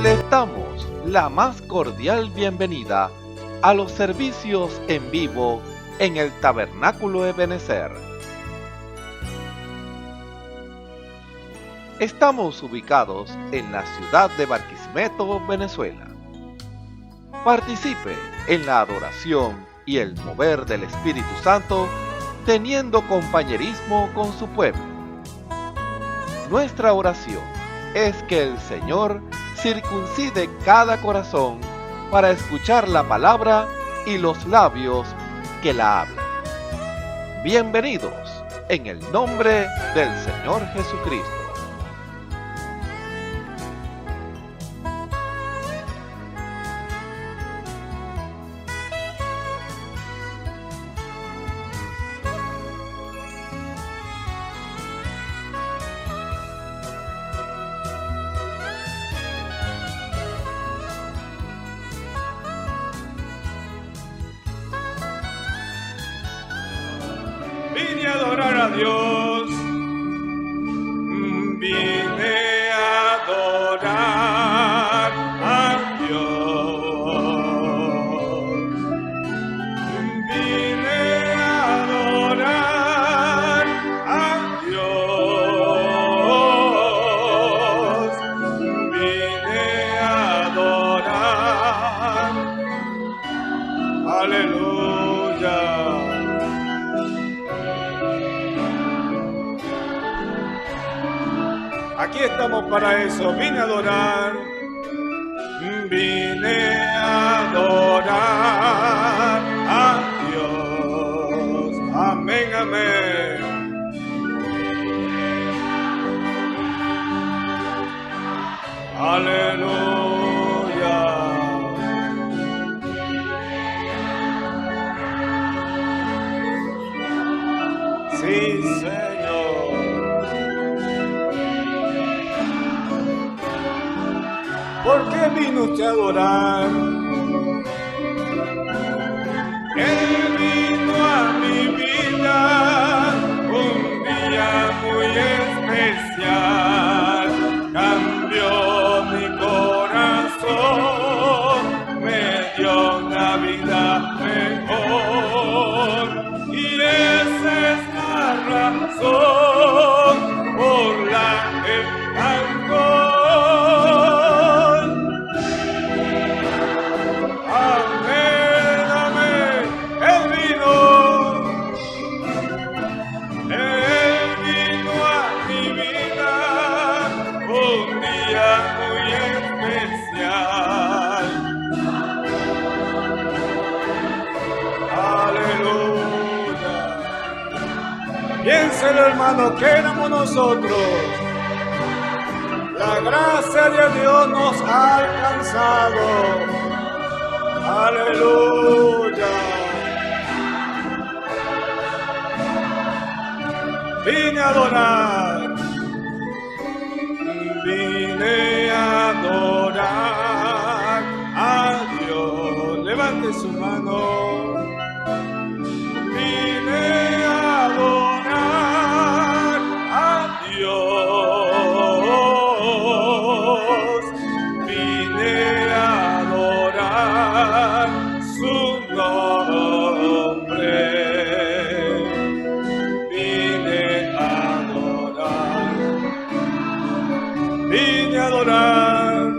Les damos la más cordial bienvenida a los servicios en vivo en el Tabernáculo Ebenezer. Estamos ubicados en la ciudad de Barquisimeto, Venezuela. Participe en la adoración y el mover del Espíritu Santo, teniendo compañerismo con su pueblo. Nuestra oración es que el Señor circuncide cada corazón para escuchar la palabra y los labios que la hablan. Bienvenidos en el nombre del Señor Jesucristo. Vine a adorar a Dios, vine a adorar a Dios, vine a adorar a Dios, vine a adorar, aleluya. Aquí estamos para eso, vine a adorar, vine a adorar a Dios, amén, amén. Aleluya. Sí, Señor. ¿Por qué vino usted a adorar? Él vino a mi vida un día muy especial, cambió mi corazón, me dio una vida mejor, y esa es la razón por la que canto. Piénselo, hermano, que éramos nosotros. La gracia de Dios nos ha alcanzado. Aleluya. Vine a adorar. Vine a adorar a Dios. Levante su mano. Vine a adorar a Dios, vine a adorar su nombre, vine a adorar, vine a adorar,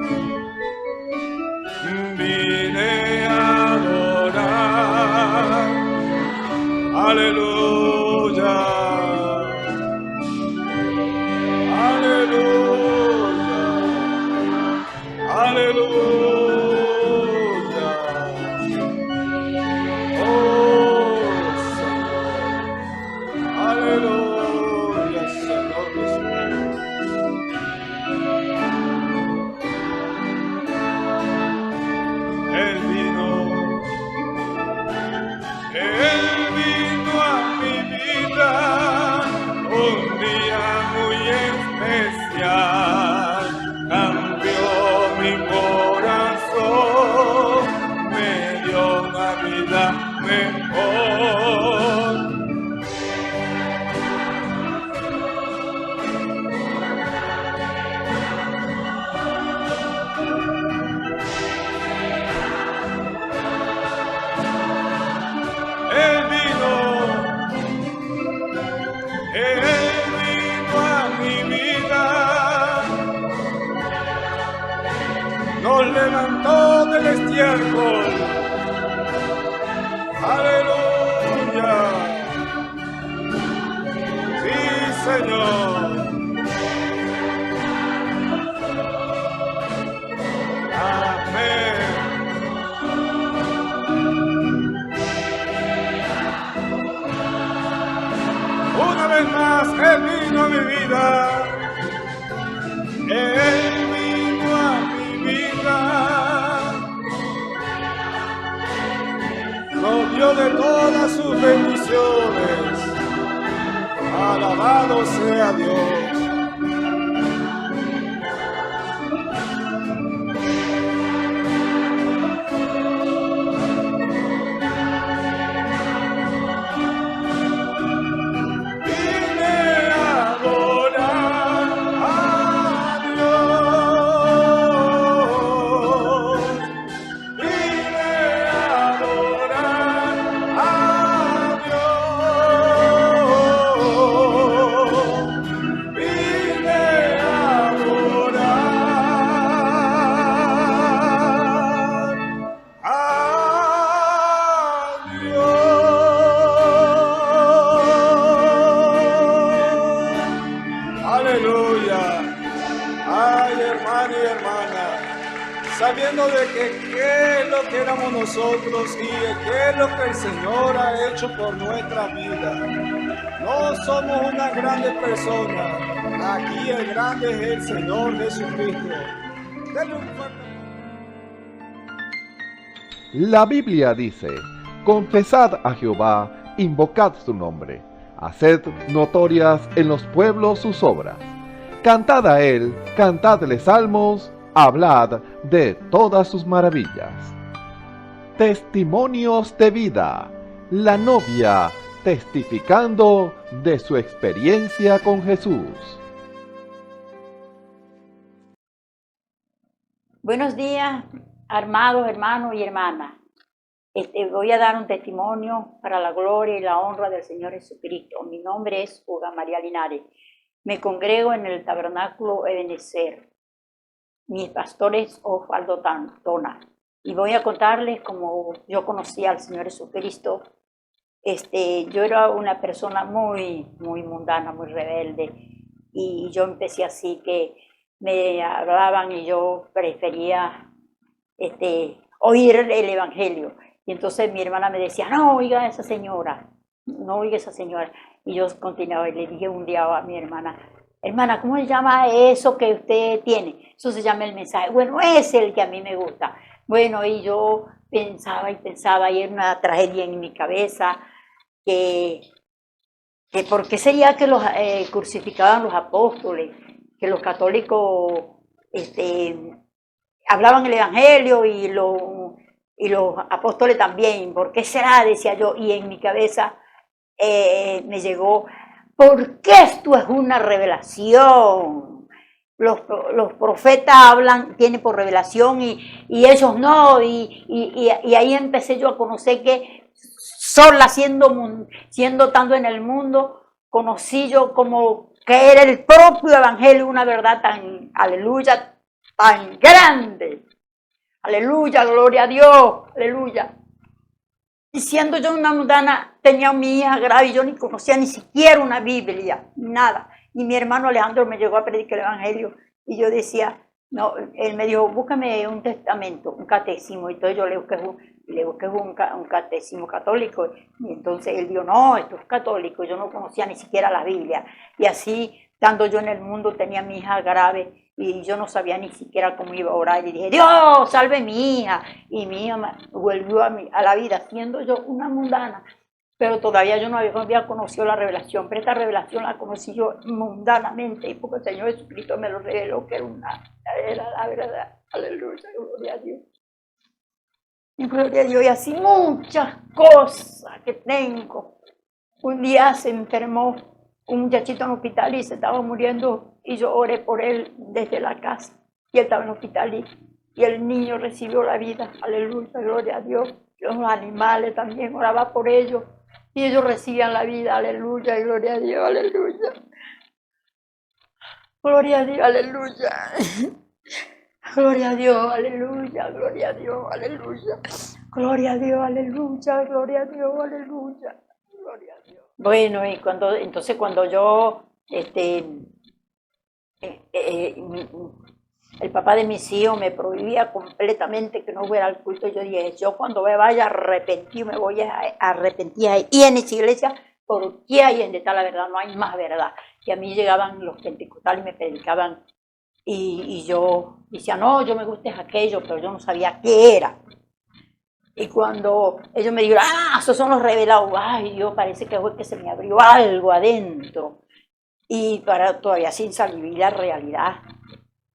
vine a adorar, aleluya. Aleluya. Oh, Señor. Aleluya, Señor Jesús. nos levantó del estiércol. Aleluya. Sí, Señor. Amén. Una vez más, Él vino a mi vida. Él vino a mi vida. Nos dio de todas sus bendiciones. Alabado sea Dios. Sabiendo de que qué es lo que éramos nosotros y qué es lo que el Señor ha hecho por nuestra vida. No somos una grande persona. Aquí el grande es el Señor Jesucristo. Denle un fuerte... La Biblia dice: confesad a Jehová, invocad su nombre, haced notorias en los pueblos sus obras. Cantad a él, cantadle salmos, hablad de todas sus maravillas. Testimonios de vida. La novia testificando de su experiencia con Jesús. Buenos días, amados hermanos y hermanas. Voy a dar un testimonio para la gloria y la honra del Señor Jesucristo. Mi nombre es Uga María Linares. Me congrego en el Tabernáculo Ebenezer. Mi pastor es Osvaldo Tona. Y voy a contarles cómo yo conocí al Señor Jesucristo. Yo era una persona muy mundana, muy rebelde. Y yo empecé así, que me hablaban y yo prefería oír el Evangelio. Y entonces mi hermana me decía: no oiga a esa señora, no oiga a esa señora. Y yo continuaba y le dije un día a mi hermana: hermana, ¿cómo se llama eso que usted tiene? Eso se llama el mensaje. Bueno, es el que a mí me gusta. Bueno, y yo pensaba y era una tragedia en mi cabeza, que ¿por qué sería que los crucificaban los apóstoles? Que los católicos hablaban el Evangelio y los apóstoles también. ¿Por qué será? Decía yo, y en mi cabeza me llegó: porque esto es una revelación. Los profetas tienen por revelación y ellos no. Y ahí empecé yo a conocer que sola, siendo estando en el mundo, conocí yo como que era el propio Evangelio, una verdad tan, aleluya, tan grande. Aleluya, gloria a Dios, aleluya. Y siendo yo una mundana, tenía a mi hija grave y yo ni conocía ni siquiera una Biblia, nada. Y mi hermano Alejandro me llegó a predicar el Evangelio y yo decía, no, él me dijo: búscame un testamento, un catecismo. Y entonces yo le busqué un catecismo católico. Y entonces él dijo: no, esto es católico. Yo no conocía ni siquiera la Biblia. Y así, estando yo en el mundo, tenía a mi hija grave y yo no sabía ni siquiera cómo iba a orar. Y dije: Dios, salve a mi hija. Y mi hija volvió a la vida, siendo yo una mundana. Pero todavía yo no había conocido la revelación, pero esta revelación la conocí yo mundanamente, porque el Señor Jesucristo me lo reveló, que era la verdad. Aleluya, gloria a Dios. Y gloria a Dios, y así muchas cosas que tengo. Un día se enfermó un muchachito en el hospital y se estaba muriendo, y yo oré por él desde la casa, y él estaba en el hospital y el niño recibió la vida. Aleluya, gloria a Dios. Los animales también oraba por ellos. Y ellos recibían la vida, aleluya, gloria a Dios, aleluya. Gloria a Dios, aleluya. Gloria a Dios, aleluya, gloria a Dios, aleluya. Gloria a Dios, aleluya, gloria a Dios, aleluya. Gloria a Dios. Bueno, y entonces cuando yo, el papá de mis hijos me prohibía completamente que no fuera al culto, yo dije, yo cuando me vaya a arrepentir, me voy a arrepentir ahí. Y en esa iglesia, porque ahí donde está la verdad, no hay más verdad. Y a mí llegaban los pentecostales y me predicaban, y yo decía, no, yo me gusta aquello, pero yo no sabía qué era. Y cuando ellos me dijeron, esos son los revelados, ay, Dios, parece que fue que se me abrió algo adentro. Y todavía sin salir la realidad.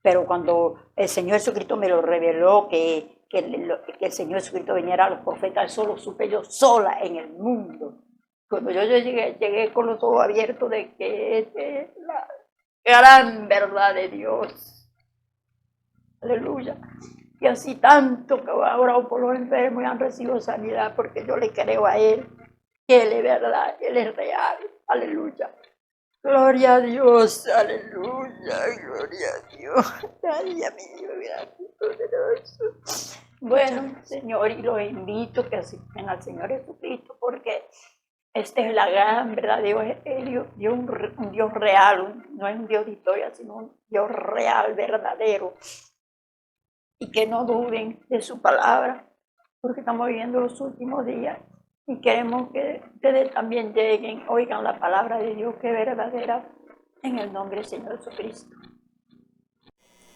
Pero cuando el Señor Jesucristo me lo reveló, que el Señor Jesucristo viniera a los profetas, eso lo supe yo sola en el mundo. Cuando yo llegué con los ojos abiertos de que es la gran verdad de Dios. Aleluya. Y así tanto que ha orado por los enfermos y han recibido sanidad, porque yo le creo a Él, que Él es verdad, Él es real. Aleluya. Gloria a Dios, aleluya, gloria a Dios. Ay, amigo, gracias, poderoso. Bueno, Señor, y los invito a que asisten al Señor Jesucristo, porque esta es la gran verdad de Dios, un Dios real, no es un Dios de historia, sino un Dios real, verdadero. Y que no duden de su palabra, porque estamos viviendo los últimos días. Y queremos que ustedes también lleguen, oigan la palabra de Dios que es verdadera, en el nombre del Señor Jesucristo.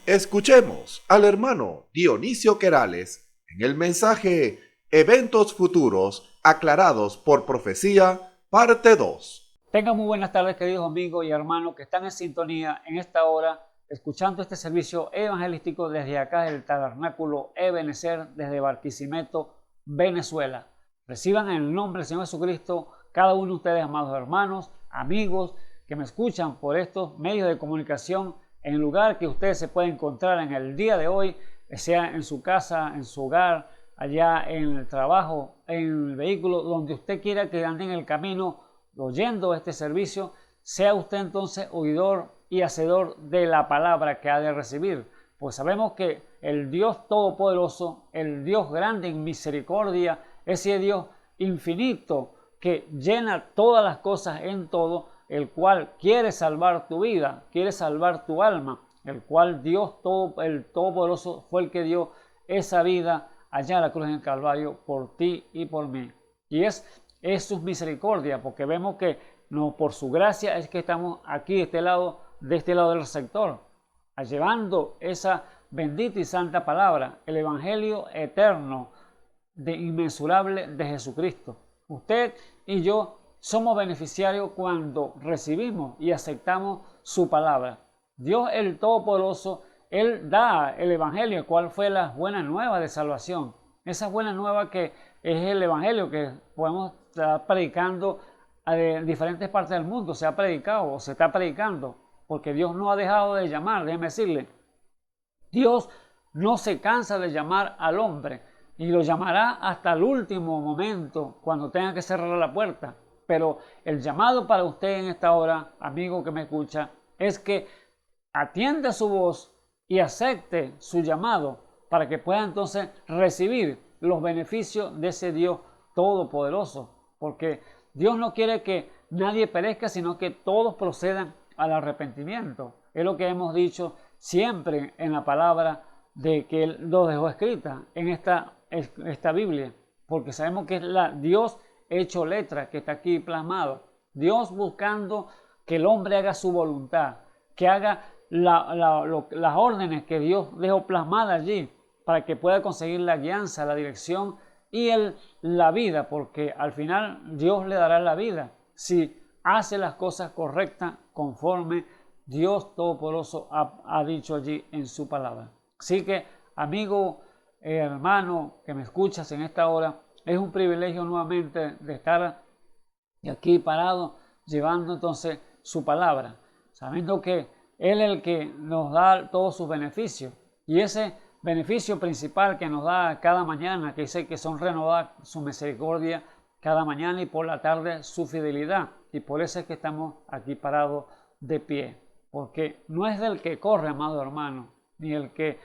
Escuchemos al hermano Dionisio Querales en el mensaje Eventos Futuros aclarados por profecía, parte 2. Tengan muy buenas tardes, queridos amigos y hermanos que están en sintonía en esta hora, escuchando este servicio evangelístico desde acá del Tabernáculo Ebenecer, desde Barquisimeto, Venezuela. Reciban en el nombre del Señor Jesucristo cada uno de ustedes, amados hermanos, amigos, que me escuchan por estos medios de comunicación en el lugar que ustedes se pueden encontrar en el día de hoy, sea en su casa, en su hogar, allá en el trabajo, en el vehículo, donde usted quiera que ande en el camino oyendo este servicio, sea usted entonces oidor y hacedor de la palabra que ha de recibir. Pues sabemos que el Dios Todopoderoso, el Dios grande en misericordia, ese Dios infinito que llena todas las cosas en todo, el cual quiere salvar tu vida, quiere salvar tu alma, el cual Dios el Todopoderoso fue el que dio esa vida allá en la cruz en el Calvario por ti y por mí. Y es su misericordia, porque vemos que no, por su gracia es que estamos aquí de este lado del receptor, llevando esa bendita y santa palabra, el Evangelio eterno, inmensurable de Jesucristo. Usted y yo somos beneficiarios cuando recibimos y aceptamos su palabra. Dios el Todopoderoso, Él da el Evangelio, cuál fue la buena nueva de salvación. Esa buena nueva que es el Evangelio que podemos estar predicando a diferentes partes del mundo. Se ha predicado o se está predicando, porque Dios no ha dejado de llamar. Déjeme decirle, Dios no se cansa de llamar al hombre, y lo llamará hasta el último momento, cuando tenga que cerrar la puerta. Pero el llamado para usted en esta hora, amigo que me escucha, es que atienda su voz y acepte su llamado, para que pueda entonces recibir los beneficios de ese Dios todopoderoso. Porque Dios no quiere que nadie perezca, sino que todos procedan al arrepentimiento. Es lo que hemos dicho siempre en la palabra de que Él lo dejó escrita en esta Biblia, porque sabemos que es Dios hecho letra que está aquí plasmado, Dios buscando que el hombre haga su voluntad, que haga las órdenes que Dios dejó plasmadas allí, para que pueda conseguir la guianza, la dirección y la vida, porque al final Dios le dará la vida si hace las cosas correctas conforme Dios Todopoderoso ha dicho allí en su palabra. Así que, amigo, hermano que me escuchas en esta hora, es un privilegio nuevamente de estar aquí parado llevando entonces su palabra, sabiendo que Él es el que nos da todos sus beneficios, y ese beneficio principal que nos da cada mañana, que dice que son renovadas su misericordia cada mañana, y por la tarde su fidelidad, y por eso es que estamos aquí parados de pie, porque no es del que corre, amado hermano, ni el que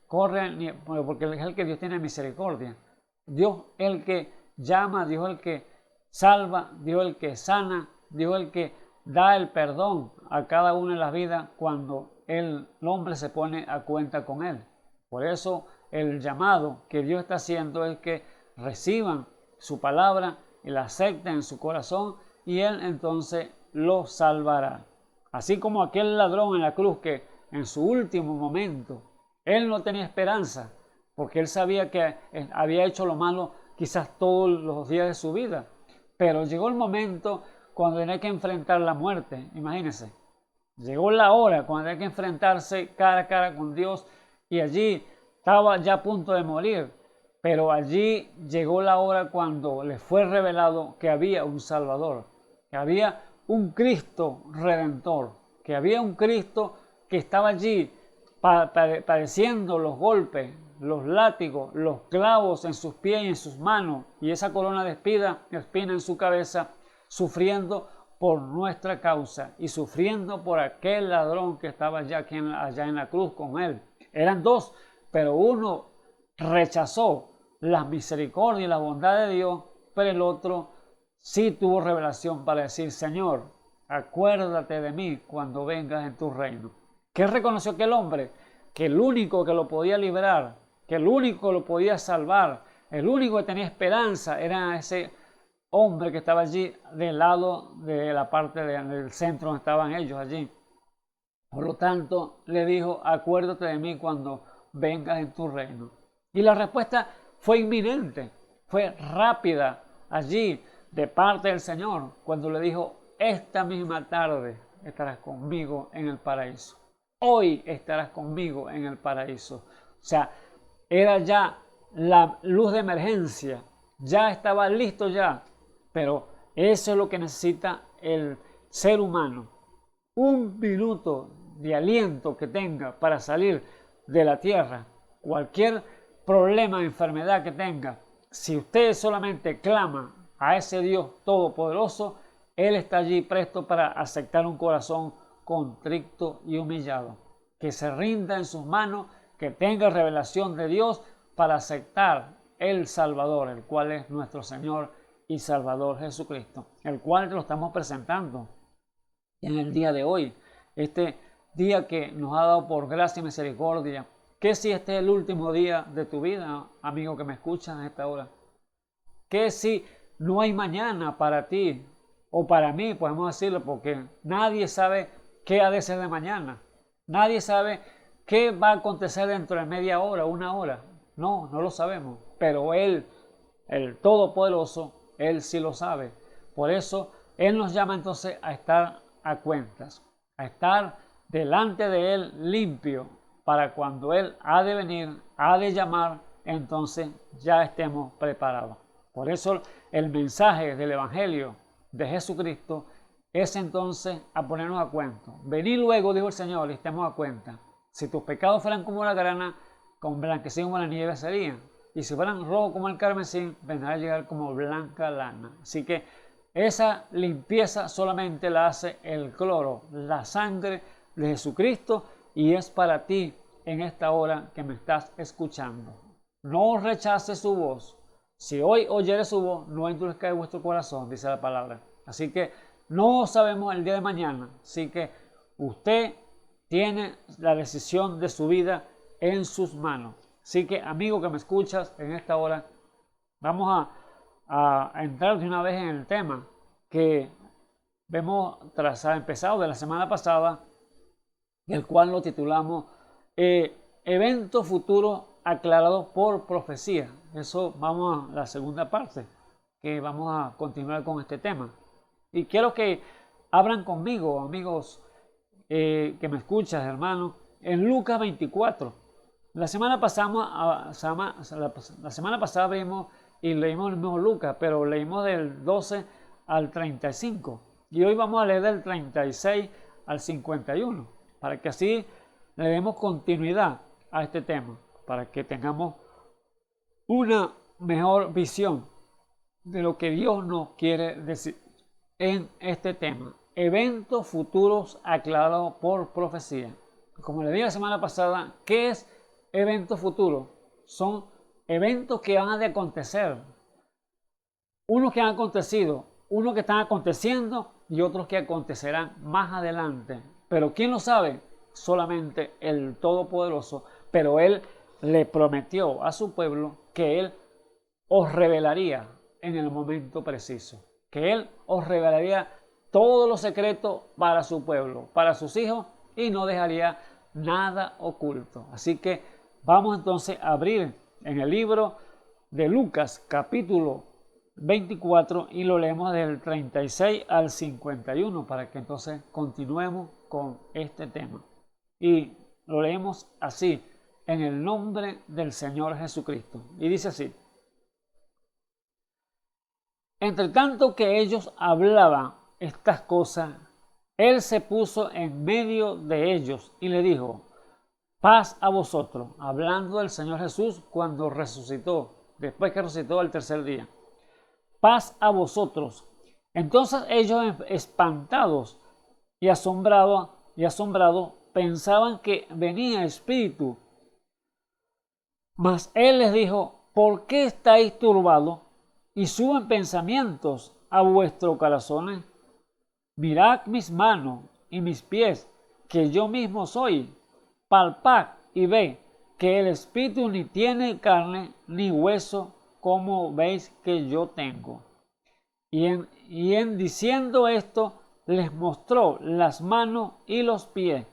corre, porque es el que Dios tiene misericordia. Dios es el que llama, Dios es el que salva, Dios es el que sana, Dios es el que da el perdón a cada uno en la vida cuando el hombre se pone a cuenta con él. Por eso el llamado que Dios está haciendo es que reciban su palabra y la acepten en su corazón y Él entonces los salvará. Así como aquel ladrón en la cruz que en su último momento él no tenía esperanza porque él sabía que había hecho lo malo quizás todos los días de su vida, pero llegó el momento cuando tenía que enfrentar la muerte. Imagínense, llegó la hora cuando tenía que enfrentarse cara a cara con Dios y allí estaba ya a punto de morir, pero allí llegó la hora cuando le fue revelado que había un Salvador, que había un Cristo Redentor, que había un Cristo que estaba allí padeciendo los golpes, los látigos, los clavos en sus pies y en sus manos, y esa corona de espina en su cabeza, sufriendo por nuestra causa y sufriendo por aquel ladrón que estaba allá en la cruz con él. Eran dos, pero uno rechazó la misericordia y la bondad de Dios, pero el otro sí tuvo revelación para decir: Señor, acuérdate de mí cuando vengas en tu reino. ¿Qué reconoció aquel hombre? Que el único que lo podía liberar, que el único que lo podía salvar, el único que tenía esperanza era ese hombre que estaba allí del lado de la parte del centro donde estaban ellos allí. Por lo tanto, le dijo: acuérdate de mí cuando vengas en tu reino. Y la respuesta fue inminente, fue rápida allí de parte del Señor, cuando le dijo: esta misma tarde estarás conmigo en el paraíso. Hoy estarás conmigo en el paraíso. O sea, era ya la luz de emergencia, ya estaba listo ya, pero eso es lo que necesita el ser humano. Un minuto de aliento que tenga para salir de la tierra, cualquier problema o enfermedad que tenga, si usted solamente clama a ese Dios todopoderoso, Él está allí presto para aceptar un corazón contrito y humillado, que se rinda en sus manos, que tenga revelación de Dios para aceptar el Salvador, el cual es nuestro Señor y Salvador Jesucristo, el cual lo estamos presentando en el día de hoy, este día que nos ha dado por gracia y misericordia. ¿Qué si este es el último día de tu vida, amigo que me escuchas a esta hora? ¿Qué si no hay mañana para ti o para mí, podemos decirlo, porque nadie sabe qué ha de ser de mañana? Nadie sabe qué va a acontecer dentro de media hora, una hora. No lo sabemos, pero Él, el Todopoderoso, Él sí lo sabe. Por eso Él nos llama entonces a estar a cuentas, a estar delante de Él limpio, para cuando Él ha de venir, ha de llamar, entonces ya estemos preparados. Por eso el mensaje del Evangelio de Jesucristo es entonces a ponernos a cuento. Venid luego, dijo el Señor, y estemos a cuenta. Si tus pecados fueran como la grana, como blanquecino como la nieve serían. Y si fueran rojos como el carmesí, vendrá a llegar como blanca lana. Así que esa limpieza solamente la hace el cloro, la sangre de Jesucristo, y es para ti en esta hora que me estás escuchando. No rechaces su voz. Si hoy oyeres su voz, no endurezca vuestro corazón, dice la palabra. Así que no sabemos el día de mañana. Así que usted tiene la decisión de su vida en sus manos. Así que, amigo que me escuchas en esta hora, vamos a entrar de una vez en el tema que vemos tras haber empezado de la semana pasada, el cual lo titulamos Evento futuro aclarado por profecía. Eso vamos a la segunda parte, que vamos a continuar con este tema. Y quiero que abran conmigo, amigos que me escuchas, hermanos, en Lucas 24. La semana pasada vimos y leímos el mismo Lucas, pero leímos del 12 al 35. Y hoy vamos a leer del 36 al 51, para que así le demos continuidad a este tema, para que tengamos una mejor visión de lo que Dios nos quiere decir en este tema. Eventos futuros aclarados por profecía. Como le dije la semana pasada, ¿qué es eventos futuros, son eventos que van a acontecer. Unos que han acontecido, unos que están aconteciendo y otros que acontecerán más adelante. Pero ¿quién lo sabe? Solamente el Todopoderoso. Pero Él le prometió a su pueblo que Él os revelaría en el momento preciso. Que Él os revelaría todos los secretos para su pueblo, para sus hijos, y no dejaría nada oculto. Así que vamos entonces a abrir en el libro de Lucas capítulo 24 y lo leemos del 36 al 51 para que entonces continuemos con este tema. Y lo leemos así, en el nombre del Señor Jesucristo. Y dice así: entre tanto que ellos hablaban estas cosas, Él se puso en medio de ellos y le dijo: paz a vosotros, hablando del Señor Jesús cuando resucitó, después que resucitó al tercer día. Paz a vosotros. Entonces ellos, espantados y asombrados, pensaban que venía espíritu. Mas Él les dijo: ¿por qué estáis turbados y suben pensamientos a vuestros corazones? Mirad mis manos y mis pies, que yo mismo soy. Palpad y ve que el espíritu ni tiene carne ni hueso, como veis que yo tengo. Y en diciendo esto, les mostró las manos y los pies,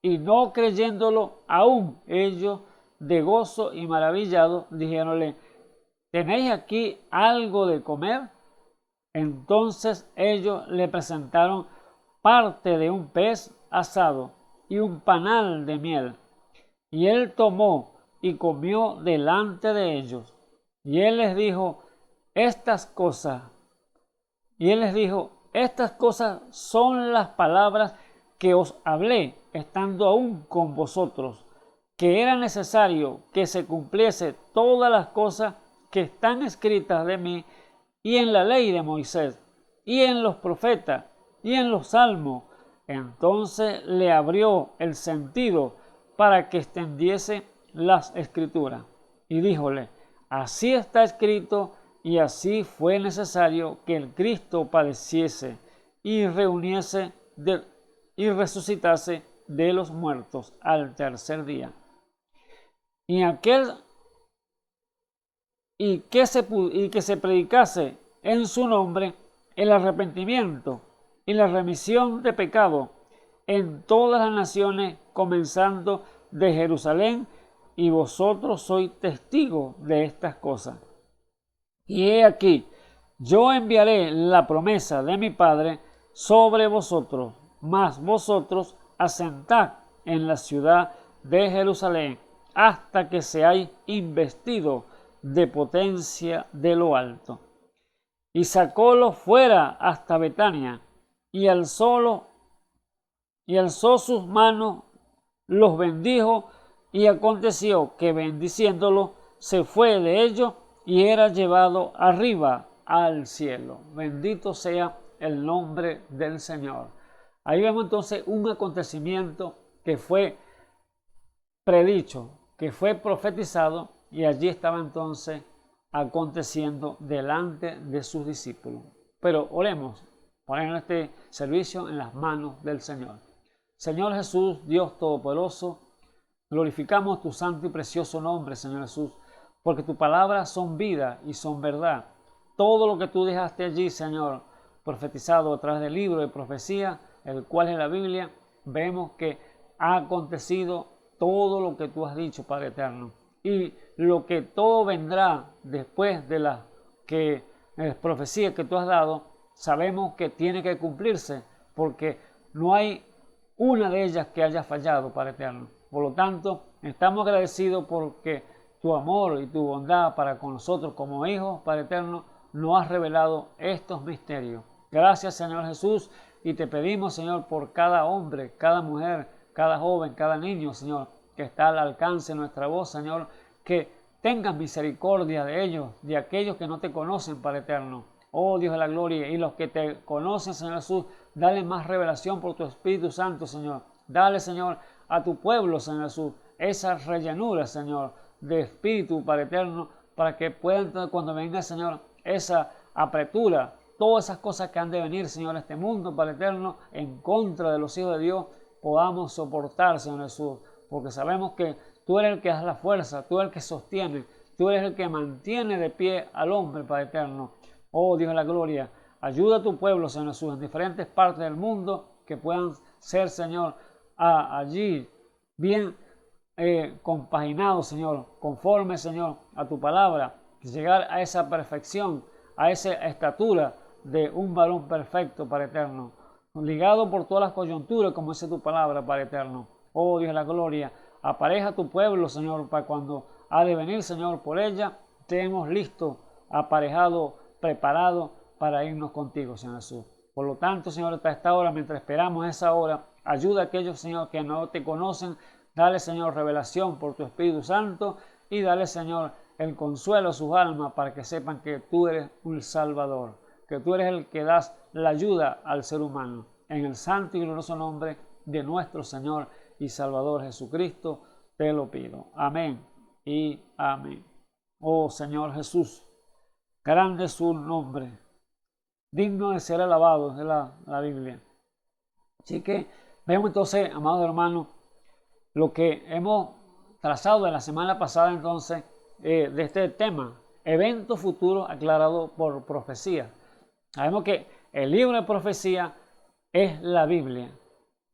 y no creyéndolo aún ellos, de gozo y maravillados, dijéronle: ¿tenéis aquí algo de comer? Entonces ellos le presentaron parte de un pez asado y un panal de miel. Y él tomó y comió delante de ellos. Y él les dijo: estas cosas son las palabras que os hablé estando aún con vosotros, que era necesario que se cumpliese todas las cosas que están escritas de mí, y en la ley de Moisés, y en los profetas, y en los salmos. Entonces le abrió el sentido para que extendiese las escrituras. Y díjole: así está escrito, y así fue necesario que el Cristo padeciese y resucitase de los muertos al tercer día. Y que se predicase en su nombre el arrepentimiento y la remisión de pecado en todas las naciones, comenzando de Jerusalén, y vosotros sois testigos de estas cosas. Y he aquí, yo enviaré la promesa de mi Padre sobre vosotros, mas vosotros asentad en la ciudad de Jerusalén hasta que seáis investidos de potencia de lo alto. Y sacólo fuera hasta Betania, y alzó sus manos, los bendijo, y aconteció que bendiciéndolo se fue de ellos y era llevado arriba al cielo. Bendito sea el nombre del Señor. Ahí vemos entonces un acontecimiento que fue predicho, que fue profetizado, y allí estaba entonces aconteciendo delante de sus discípulos. Pero oremos, ponemos este servicio en las manos del Señor. Señor Jesús, Dios Todopoderoso, glorificamos tu santo y precioso nombre, Señor Jesús, porque tus palabras son vida y son verdad. Todo lo que tú dejaste allí, Señor, profetizado a través del libro de profecía, el cual es la Biblia, vemos que ha acontecido todo lo que tú has dicho, Padre eterno. Y lo que todo vendrá después de las profecías que tú has dado, sabemos que tiene que cumplirse, porque no hay una de ellas que haya fallado, Padre eterno. Por lo tanto, estamos agradecidos porque tu amor y tu bondad para con nosotros como hijos, Padre eterno, nos has revelado estos misterios. Gracias, Señor Jesús, y te pedimos, Señor, por cada hombre, cada mujer, cada joven, cada niño, Señor, que está al alcance de nuestra voz, Señor, que tengas misericordia de ellos, de aquellos que no te conocen, Padre eterno. Oh Dios de la gloria, y los que te conocen, Señor Jesús, dale más revelación por tu Espíritu Santo, Señor. Dale, Señor, a tu pueblo, Señor Jesús, esa rellenura, Señor, de espíritu, Padre eterno, para que puedan, cuando venga, Señor, esa apretura, todas esas cosas que han de venir, Señor, a este mundo, Padre eterno, en contra de los hijos de Dios, podamos soportar, Señor Jesús, porque sabemos que tú eres el que da la fuerza, tú eres el que sostiene, tú eres el que mantiene de pie al hombre, Padre eterno. Oh Dios de la gloria, ayuda a tu pueblo, Señor Jesús, en diferentes partes del mundo, que puedan ser, Señor, allí bien compaginados, Señor, conforme, Señor, a tu palabra, llegar a esa perfección, a esa estatura de un varón perfecto, Padre eterno, ligado por todas las coyunturas, como dice tu palabra, Padre eterno. Oh Dios de la gloria, apareja a tu pueblo, Señor, para cuando ha de venir, Señor, por ella, estemos listos, aparejados, preparados para irnos contigo, Señor Jesús. Por lo tanto, Señor, hasta esta hora, mientras esperamos esa hora, ayuda a aquellos, Señor, que no te conocen. Dale, Señor, revelación por tu Espíritu Santo y dale, Señor, el consuelo a sus almas para que sepan que tú eres un Salvador, que tú eres el que das la ayuda al ser humano. En el santo y glorioso nombre de nuestro Señor y Salvador Jesucristo, te lo pido. Amén y amén. Oh Señor Jesús, grande es su nombre, digno de ser alabado de la Biblia. Así que vemos entonces, amados hermanos, lo que hemos trazado en la semana pasada entonces de este tema, evento futuro aclarado por profecía. Sabemos que el libro de profecía es la Biblia,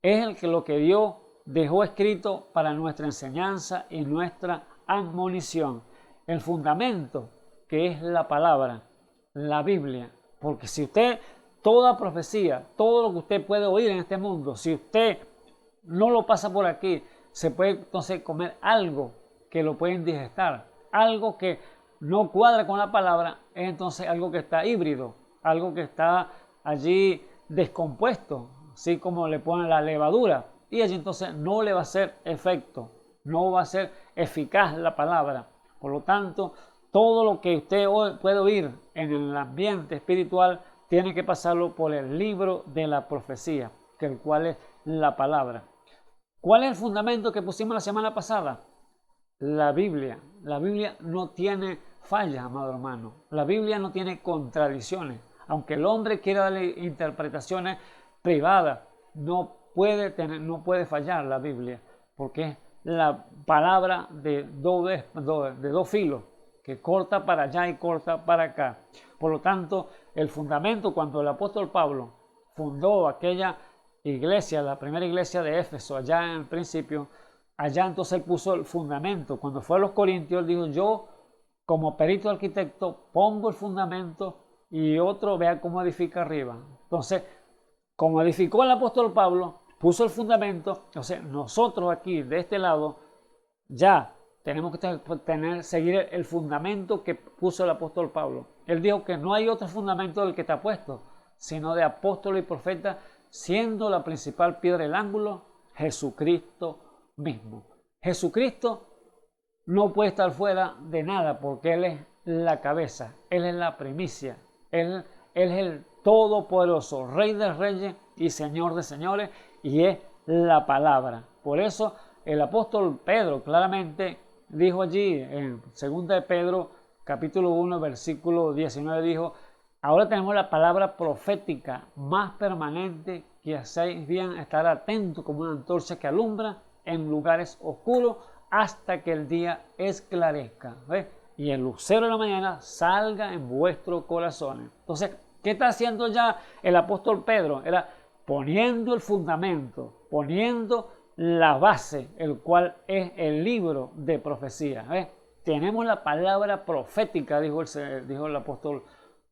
es lo que Dios dejó escrito para nuestra enseñanza y nuestra admonición. El fundamento que es la palabra, la Biblia. Porque si usted, toda profecía, todo lo que usted puede oír en este mundo, si usted no lo pasa por aquí, se puede entonces comer algo que lo puede indigestar, algo que no cuadra con la palabra, es entonces algo que está híbrido, algo que está allí descompuesto, así como le ponen la levadura, y allí entonces no le va a hacer efecto, no va a ser eficaz la palabra. Por lo tanto, todo lo que usted puede oír en el ambiente espiritual tiene que pasarlo por el libro de la profecía, que el cual es la palabra. ¿Cuál es el fundamento que pusimos la semana pasada? La Biblia. La Biblia no tiene fallas, amado hermano. La Biblia no tiene contradicciones. Aunque el hombre quiera darle interpretaciones privadas, no puede fallar la Biblia, porque es la palabra de dos filos, que corta para allá y corta para acá. Por lo tanto, el fundamento, cuando el apóstol Pablo fundó aquella iglesia, la primera iglesia de Éfeso, allá en el principio, allá entonces él puso el fundamento. Cuando fue a los Corintios, él dijo: yo, como perito arquitecto, pongo el fundamento y otro vea cómo edifica arriba. Entonces, como edificó el apóstol Pablo, puso el fundamento. Entonces, nosotros aquí, de este lado, ya tenemos que seguir el fundamento que puso el apóstol Pablo. Él dijo que no hay otro fundamento del que está puesto, sino de apóstol y profeta, siendo la principal piedra del ángulo Jesucristo mismo. Jesucristo no puede estar fuera de nada, porque Él es la cabeza, Él es la primicia, Él es el todopoderoso, Rey de reyes y Señor de señores, y es la palabra. Por eso el apóstol Pedro claramente dijo allí en 2 de Pedro capítulo 1 versículo 19, dijo: ahora tenemos la palabra profética más permanente, que hacéis bien estar atentos como una antorcha que alumbra en lugares oscuros hasta que el día esclarezca, ¿ves? Y el lucero de la mañana salga en vuestros corazones. Entonces, ¿qué está haciendo ya el apóstol Pedro? Era poniendo el fundamento, poniendo la base, el cual es el libro de profecía. ¿Ves? Tenemos la palabra profética, dijo el apóstol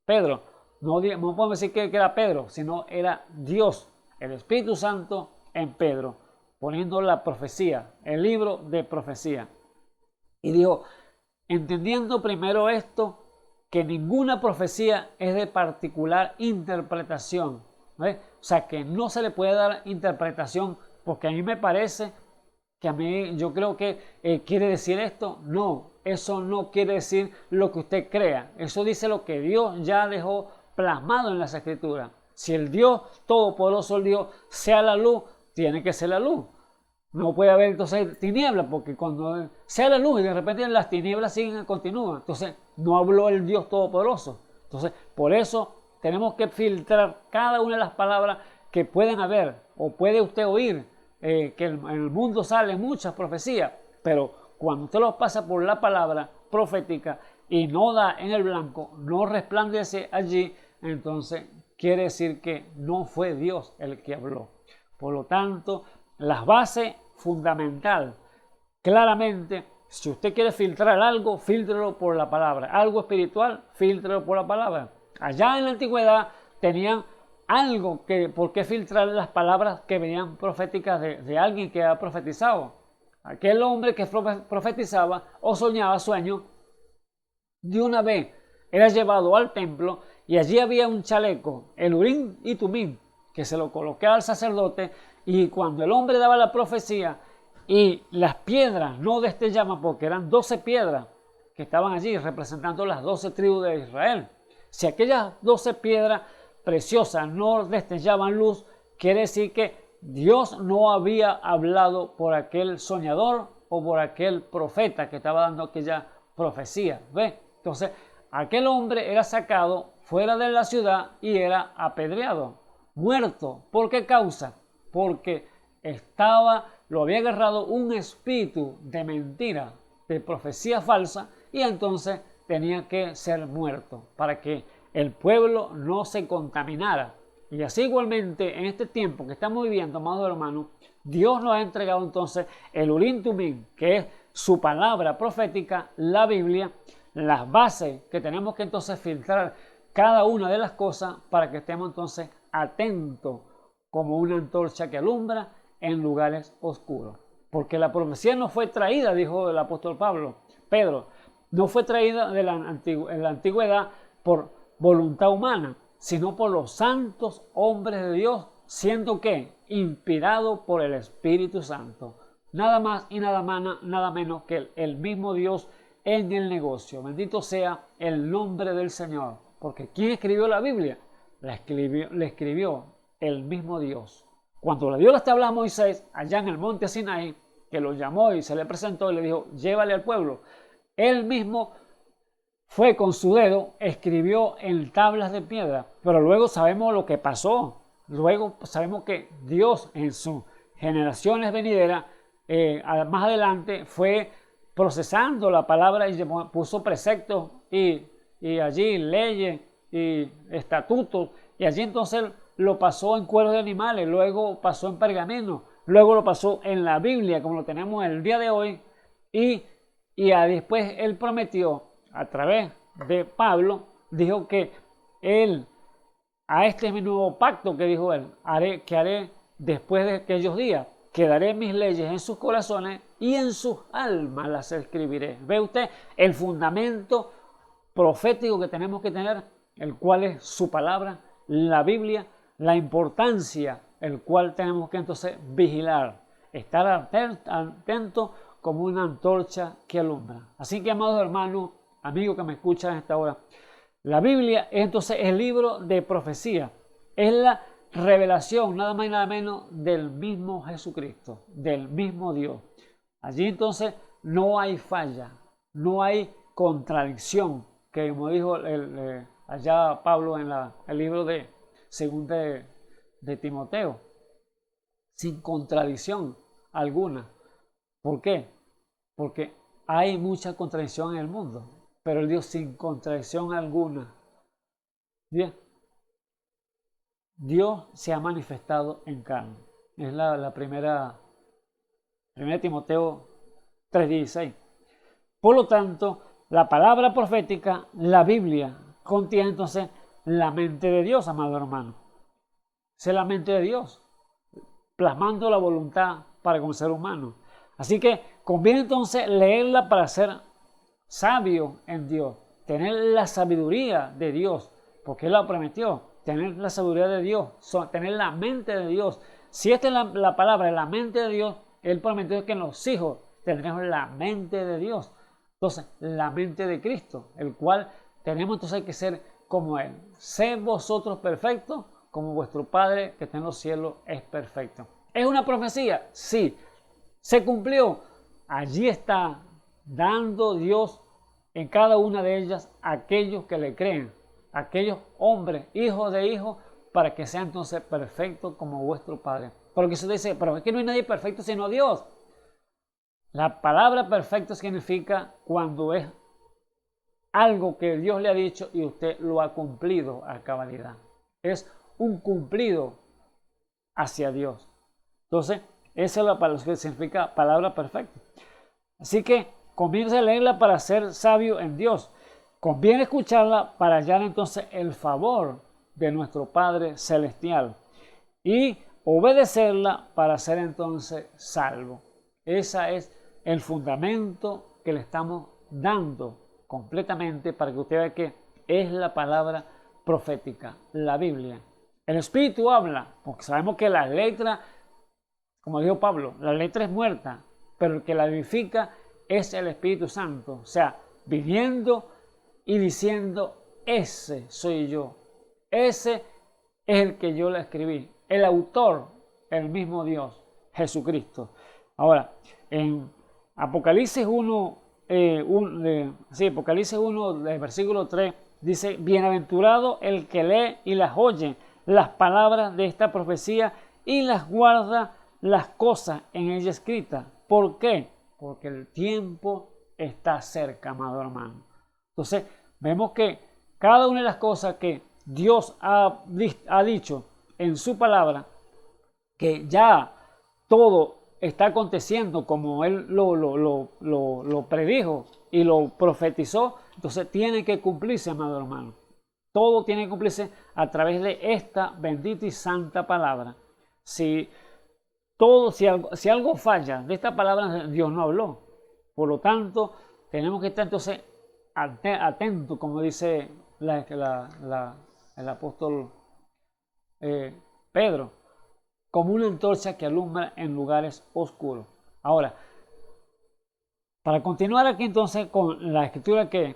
Pedro. No podemos decir que era Pedro, sino era Dios, el Espíritu Santo en Pedro, poniendo la profecía, el libro de profecía. Y dijo: entendiendo primero esto, que ninguna profecía es de particular interpretación. ¿Ves? O sea, que no se le puede dar interpretación, porque a mí me parece que yo creo que quiere decir esto. No, eso no quiere decir lo que usted crea. Eso dice lo que Dios ya dejó plasmado en las Escrituras. Si el Dios todopoderoso, el Dios, sea la luz, tiene que ser la luz. No puede haber entonces tinieblas, porque cuando sea la luz y de repente las tinieblas siguen, continúan. Entonces no habló el Dios Todopoderoso. Entonces por eso tenemos que filtrar cada una de las palabras que pueden haber o puede usted oír, que en el mundo salen muchas profecías, pero cuando usted los pasa por la palabra profética y no da en el blanco, no resplandece allí, entonces quiere decir que no fue Dios el que habló. Por lo tanto, las bases fundamental, claramente, si usted quiere filtrar algo, filtrelo por la palabra. Algo espiritual, filtrelo por la palabra. Allá en la antigüedad tenían algo por qué filtrar las palabras que venían proféticas de alguien que había profetizado. Aquel hombre que profetizaba o soñaba sueños, de una vez era llevado al templo y allí había un chaleco, el Urim y Tumim, que se lo colocaba al sacerdote, y cuando el hombre daba la profecía y las piedras no destellaban, porque eran 12 piedras que estaban allí representando las 12 tribus de Israel, si aquellas 12 piedras preciosas no destellaban luz, quiere decir que Dios no había hablado por aquel soñador o por aquel profeta que estaba dando aquella profecía. ¿Ve? Entonces, aquel hombre era sacado fuera de la ciudad y era apedreado, muerto. ¿Por qué causa? Porque lo había agarrado un espíritu de mentira, de profecía falsa, y entonces tenía que ser muerto para que el pueblo no se contaminara. Y así igualmente en este tiempo que estamos viviendo, amados hermanos, Dios nos ha entregado entonces el Urim Tumim, que es su palabra profética, la Biblia, las bases que tenemos que entonces filtrar cada una de las cosas para que estemos entonces atentos como una antorcha que alumbra en lugares oscuros. Porque la profecía no fue traída, dijo el apóstol Pedro, no fue traída en la antigüedad por voluntad humana, sino por los santos hombres de Dios, siendo que inspirado por el Espíritu Santo. Nada más y nada menos que el mismo Dios en el negocio. Bendito sea el nombre del Señor. Porque ¿quién escribió la Biblia? La escribió el mismo Dios. Cuando Dios le está hablando a Moisés allá en el monte Sinaí, que lo llamó y se le presentó y le dijo, llévale al pueblo, él mismo fue con su dedo, escribió en tablas de piedra, pero luego sabemos lo que pasó. Luego sabemos que Dios en sus generaciones venideras, más adelante, fue procesando la palabra y puso preceptos y allí leyes y estatutos, y allí entonces lo pasó en cueros de animales, luego pasó en pergamino, luego lo pasó en la Biblia, como lo tenemos el día de hoy, y después él prometió, a través de Pablo, dijo que él, a este es mi nuevo pacto que dijo él, haré después de aquellos días, que daré mis leyes en sus corazones y en sus almas las escribiré. ¿Ve usted el fundamento profético que tenemos que tener, el cual es su palabra, la Biblia, la importancia, el cual tenemos que entonces vigilar, estar atento como una antorcha que alumbra? Así que, amados hermanos, amigos que me escuchan a esta hora, la Biblia es entonces el libro de profecía, es la revelación nada más y nada menos del mismo Jesucristo, del mismo Dios. Allí entonces no hay falla, no hay contradicción, que como dijo allá Pablo en el libro de segunda de Timoteo, sin contradicción alguna. ¿Por qué? Porque hay mucha contradicción en el mundo, pero el Dios sin contradicción alguna. Bien, Dios se ha manifestado en carne. Es la primera Timoteo 3:16. Por lo tanto, la palabra profética, la Biblia, contiene entonces la mente de Dios, amado hermano. Es la mente de Dios, plasmando la voluntad para con el ser humano. Así que conviene entonces leerla para ser sabio en Dios, tener la sabiduría de Dios, porque Él la prometió, tener la sabiduría de Dios, tener la mente de Dios. Si esta es la palabra, la mente de Dios, Él prometió que los hijos tendremos la mente de Dios. Entonces, la mente de Cristo, el cual tenemos entonces que ser como Él. Sed vosotros perfectos, como vuestro Padre que está en los cielos es perfecto. ¿Es una profecía? Sí. Se cumplió. Allí está dando Dios en cada una de ellas a aquellos que le creen, aquellos hombres, hijos de hijos, para que sean entonces perfectos como vuestro Padre. Porque se dice, pero es que no hay nadie perfecto sino Dios. La palabra perfecto significa cuando es algo que Dios le ha dicho y usted lo ha cumplido a cabalidad. Es un cumplido hacia Dios. Entonces, esa es la palabra que significa palabra perfecta. Así que conviene leerla para ser sabio en Dios. Conviene escucharla para hallar entonces el favor de nuestro Padre Celestial y obedecerla para ser entonces salvo. Ese es el fundamento que le estamos dando completamente para que usted vea que es la palabra profética, la Biblia. El Espíritu habla, porque sabemos que la letra, como dijo Pablo, la letra es muerta, pero el que la vivifica es el Espíritu Santo. O sea, viviendo y diciendo, ese soy yo. Ese es el que yo la escribí. El autor, el mismo Dios, Jesucristo. Ahora, en Apocalipsis 1, Apocalipsis 1, del versículo 3, dice, bienaventurado el que lee y las oye, las palabras de esta profecía y las guarda las cosas en ella escritas. ¿Por qué? Porque el tiempo está cerca, amado hermano. Entonces, vemos que cada una de las cosas que Dios ha dicho en su palabra, que ya todo está aconteciendo como Él lo predijo y lo profetizó, entonces tiene que cumplirse, amado hermano. Todo tiene que cumplirse a través de esta bendita y santa palabra. Si algo falla de esta palabra, Dios no habló. Por lo tanto, tenemos que estar entonces atentos, como dice el apóstol Pedro, como una antorcha que alumbra en lugares oscuros. Ahora, para continuar aquí entonces con la escritura que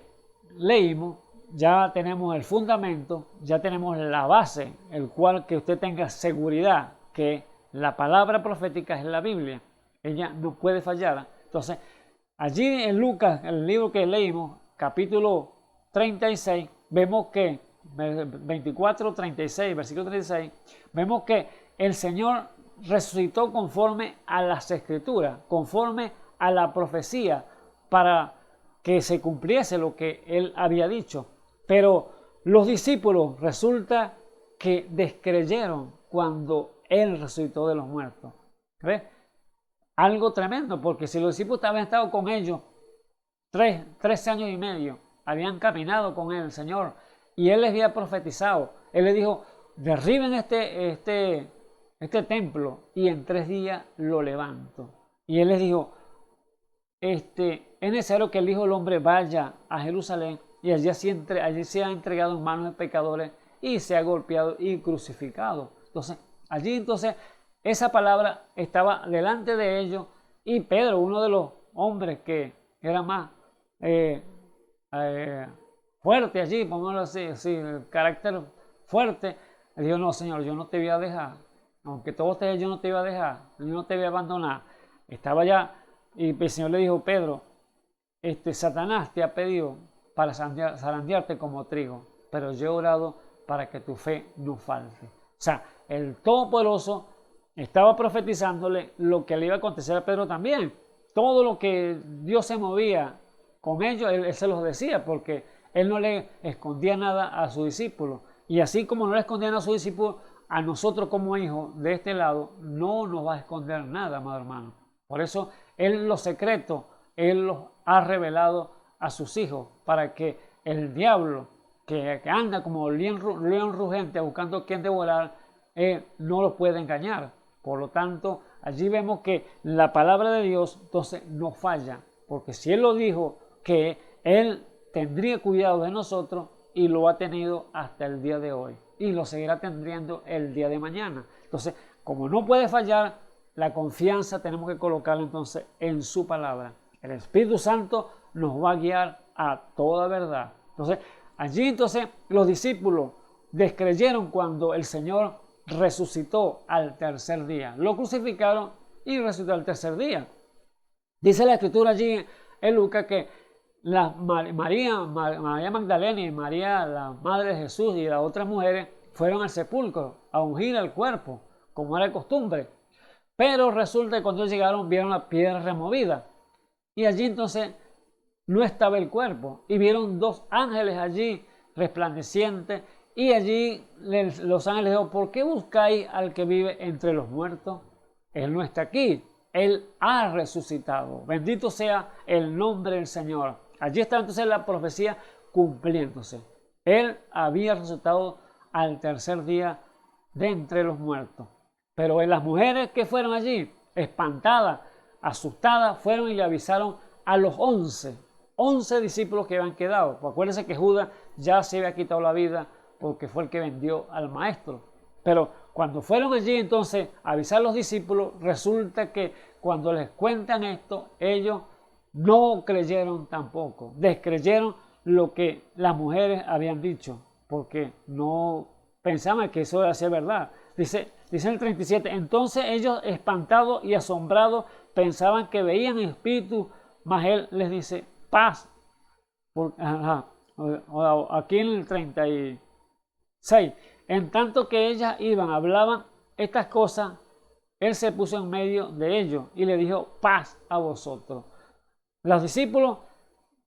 leímos, ya tenemos el fundamento, ya tenemos la base, el cual que usted tenga seguridad que la palabra profética es la Biblia. Ella no puede fallar. Entonces, allí en Lucas, el libro que leímos, capítulo 36, vemos que, 24, 36, versículo 36, vemos que el Señor resucitó conforme a las Escrituras, conforme a la profecía, para que se cumpliese lo que Él había dicho. Pero los discípulos resulta que descreyeron cuando Él resucitó de los muertos. ¿Ves? Algo tremendo, porque si los discípulos habían estado con ellos 3 años y medio, habían caminado con el Señor y Él les había profetizado. Él les dijo, derriben este templo y en 3 días lo levanto. Y Él les dijo, es necesario que el Hijo del Hombre vaya a Jerusalén y allí sea entregado en manos de pecadores y sea golpeado y crucificado. Entonces, esa palabra estaba delante de ellos y Pedro, uno de los hombres que era más fuerte allí, pongámoslo así, el carácter fuerte, le dijo, no, Señor, yo no te voy a dejar, aunque todo esté, yo no te voy a dejar, yo no te voy a abandonar. Estaba ya, y el Señor le dijo, Pedro, Satanás te ha pedido para zarandearte como trigo, pero yo he orado para que tu fe no falte. O sea, el Todopoderoso estaba profetizándole lo que le iba a acontecer a Pedro también. Todo lo que Dios se movía con ellos, él se los decía, porque Él no le escondía nada a sus discípulos. Y así como no le escondían a sus discípulos, a nosotros como hijos de este lado, no nos va a esconder nada, amado hermano. Por eso, Él los secretos, Él los ha revelado a sus hijos, para que el diablo, que anda como león rugente buscando quien devorar, no los puede engañar. Por lo tanto, allí vemos que la palabra de Dios entonces no falla, porque si Él lo dijo, que Él tendría cuidado de nosotros y lo ha tenido hasta el día de hoy y lo seguirá teniendo el día de mañana. Entonces, como no puede fallar, la confianza tenemos que colocarla entonces en su palabra. El Espíritu Santo nos va a guiar a toda verdad. Entonces, allí entonces los discípulos descreyeron cuando el Señor resucitó al tercer día. Lo crucificaron y resucitó al tercer día. Dice la escritura allí en Lucas que María Magdalena y María, la madre de Jesús, y las otras mujeres fueron al sepulcro a ungir el cuerpo, como era de costumbre. Pero resulta que cuando llegaron vieron la piedra removida y allí entonces no estaba el cuerpo, y vieron dos ángeles allí resplandecientes, y allí los ángeles dijeron: ¿por qué buscáis al que vive entre los muertos? Él no está aquí, Él ha resucitado. Bendito sea el nombre del Señor. Allí está entonces la profecía cumpliéndose. Él había resucitado al tercer día de entre los muertos. Pero las mujeres que fueron allí, espantadas, asustadas, fueron y le avisaron a los 11 discípulos que habían quedado. Pues acuérdense que Judas ya se había quitado la vida porque fue el que vendió al maestro. Pero cuando fueron allí entonces a avisar a los discípulos, resulta que cuando les cuentan esto, ellos no creyeron tampoco, descreyeron lo que las mujeres habían dicho, porque no pensaban que eso era ser verdad. Dice el 37, entonces ellos, espantados y asombrados, pensaban que veían espíritus, mas él les dice: paz. Aquí en el 36, en tanto que ellas hablaban estas cosas, él se puso en medio de ellos y le dijo: paz a vosotros. Los discípulos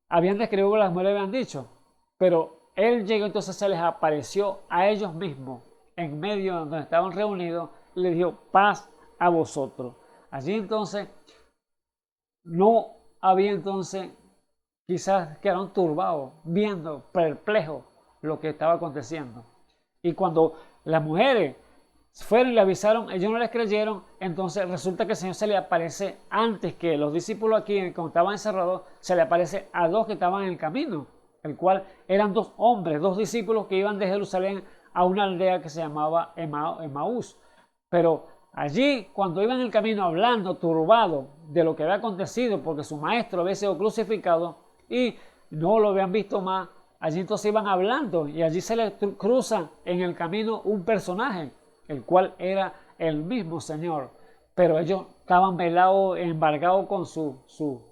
habían descrito lo que las mujeres habían dicho, pero él llegó, entonces se les apareció a ellos mismos en medio donde estaban reunidos y le dijo: paz a vosotros. Allí entonces no había entonces, quizás quedaron turbados, viendo, perplejos lo que estaba aconteciendo. Y cuando las mujeres fueron y le avisaron, ellos no les creyeron. Entonces resulta que el Señor se le aparece antes que los discípulos aquí, cuando estaban encerrados, se le aparece a dos que estaban en el camino, el cual eran dos hombres, dos discípulos que iban de Jerusalén a una aldea que se llamaba Emaús. Pero allí, cuando iban en el camino hablando, turbados de lo que había acontecido, porque su maestro había sido crucificado y no lo habían visto más, allí entonces iban hablando y allí se les cruza en el camino un personaje, el cual era el mismo Señor. Pero ellos estaban velados, embargados con su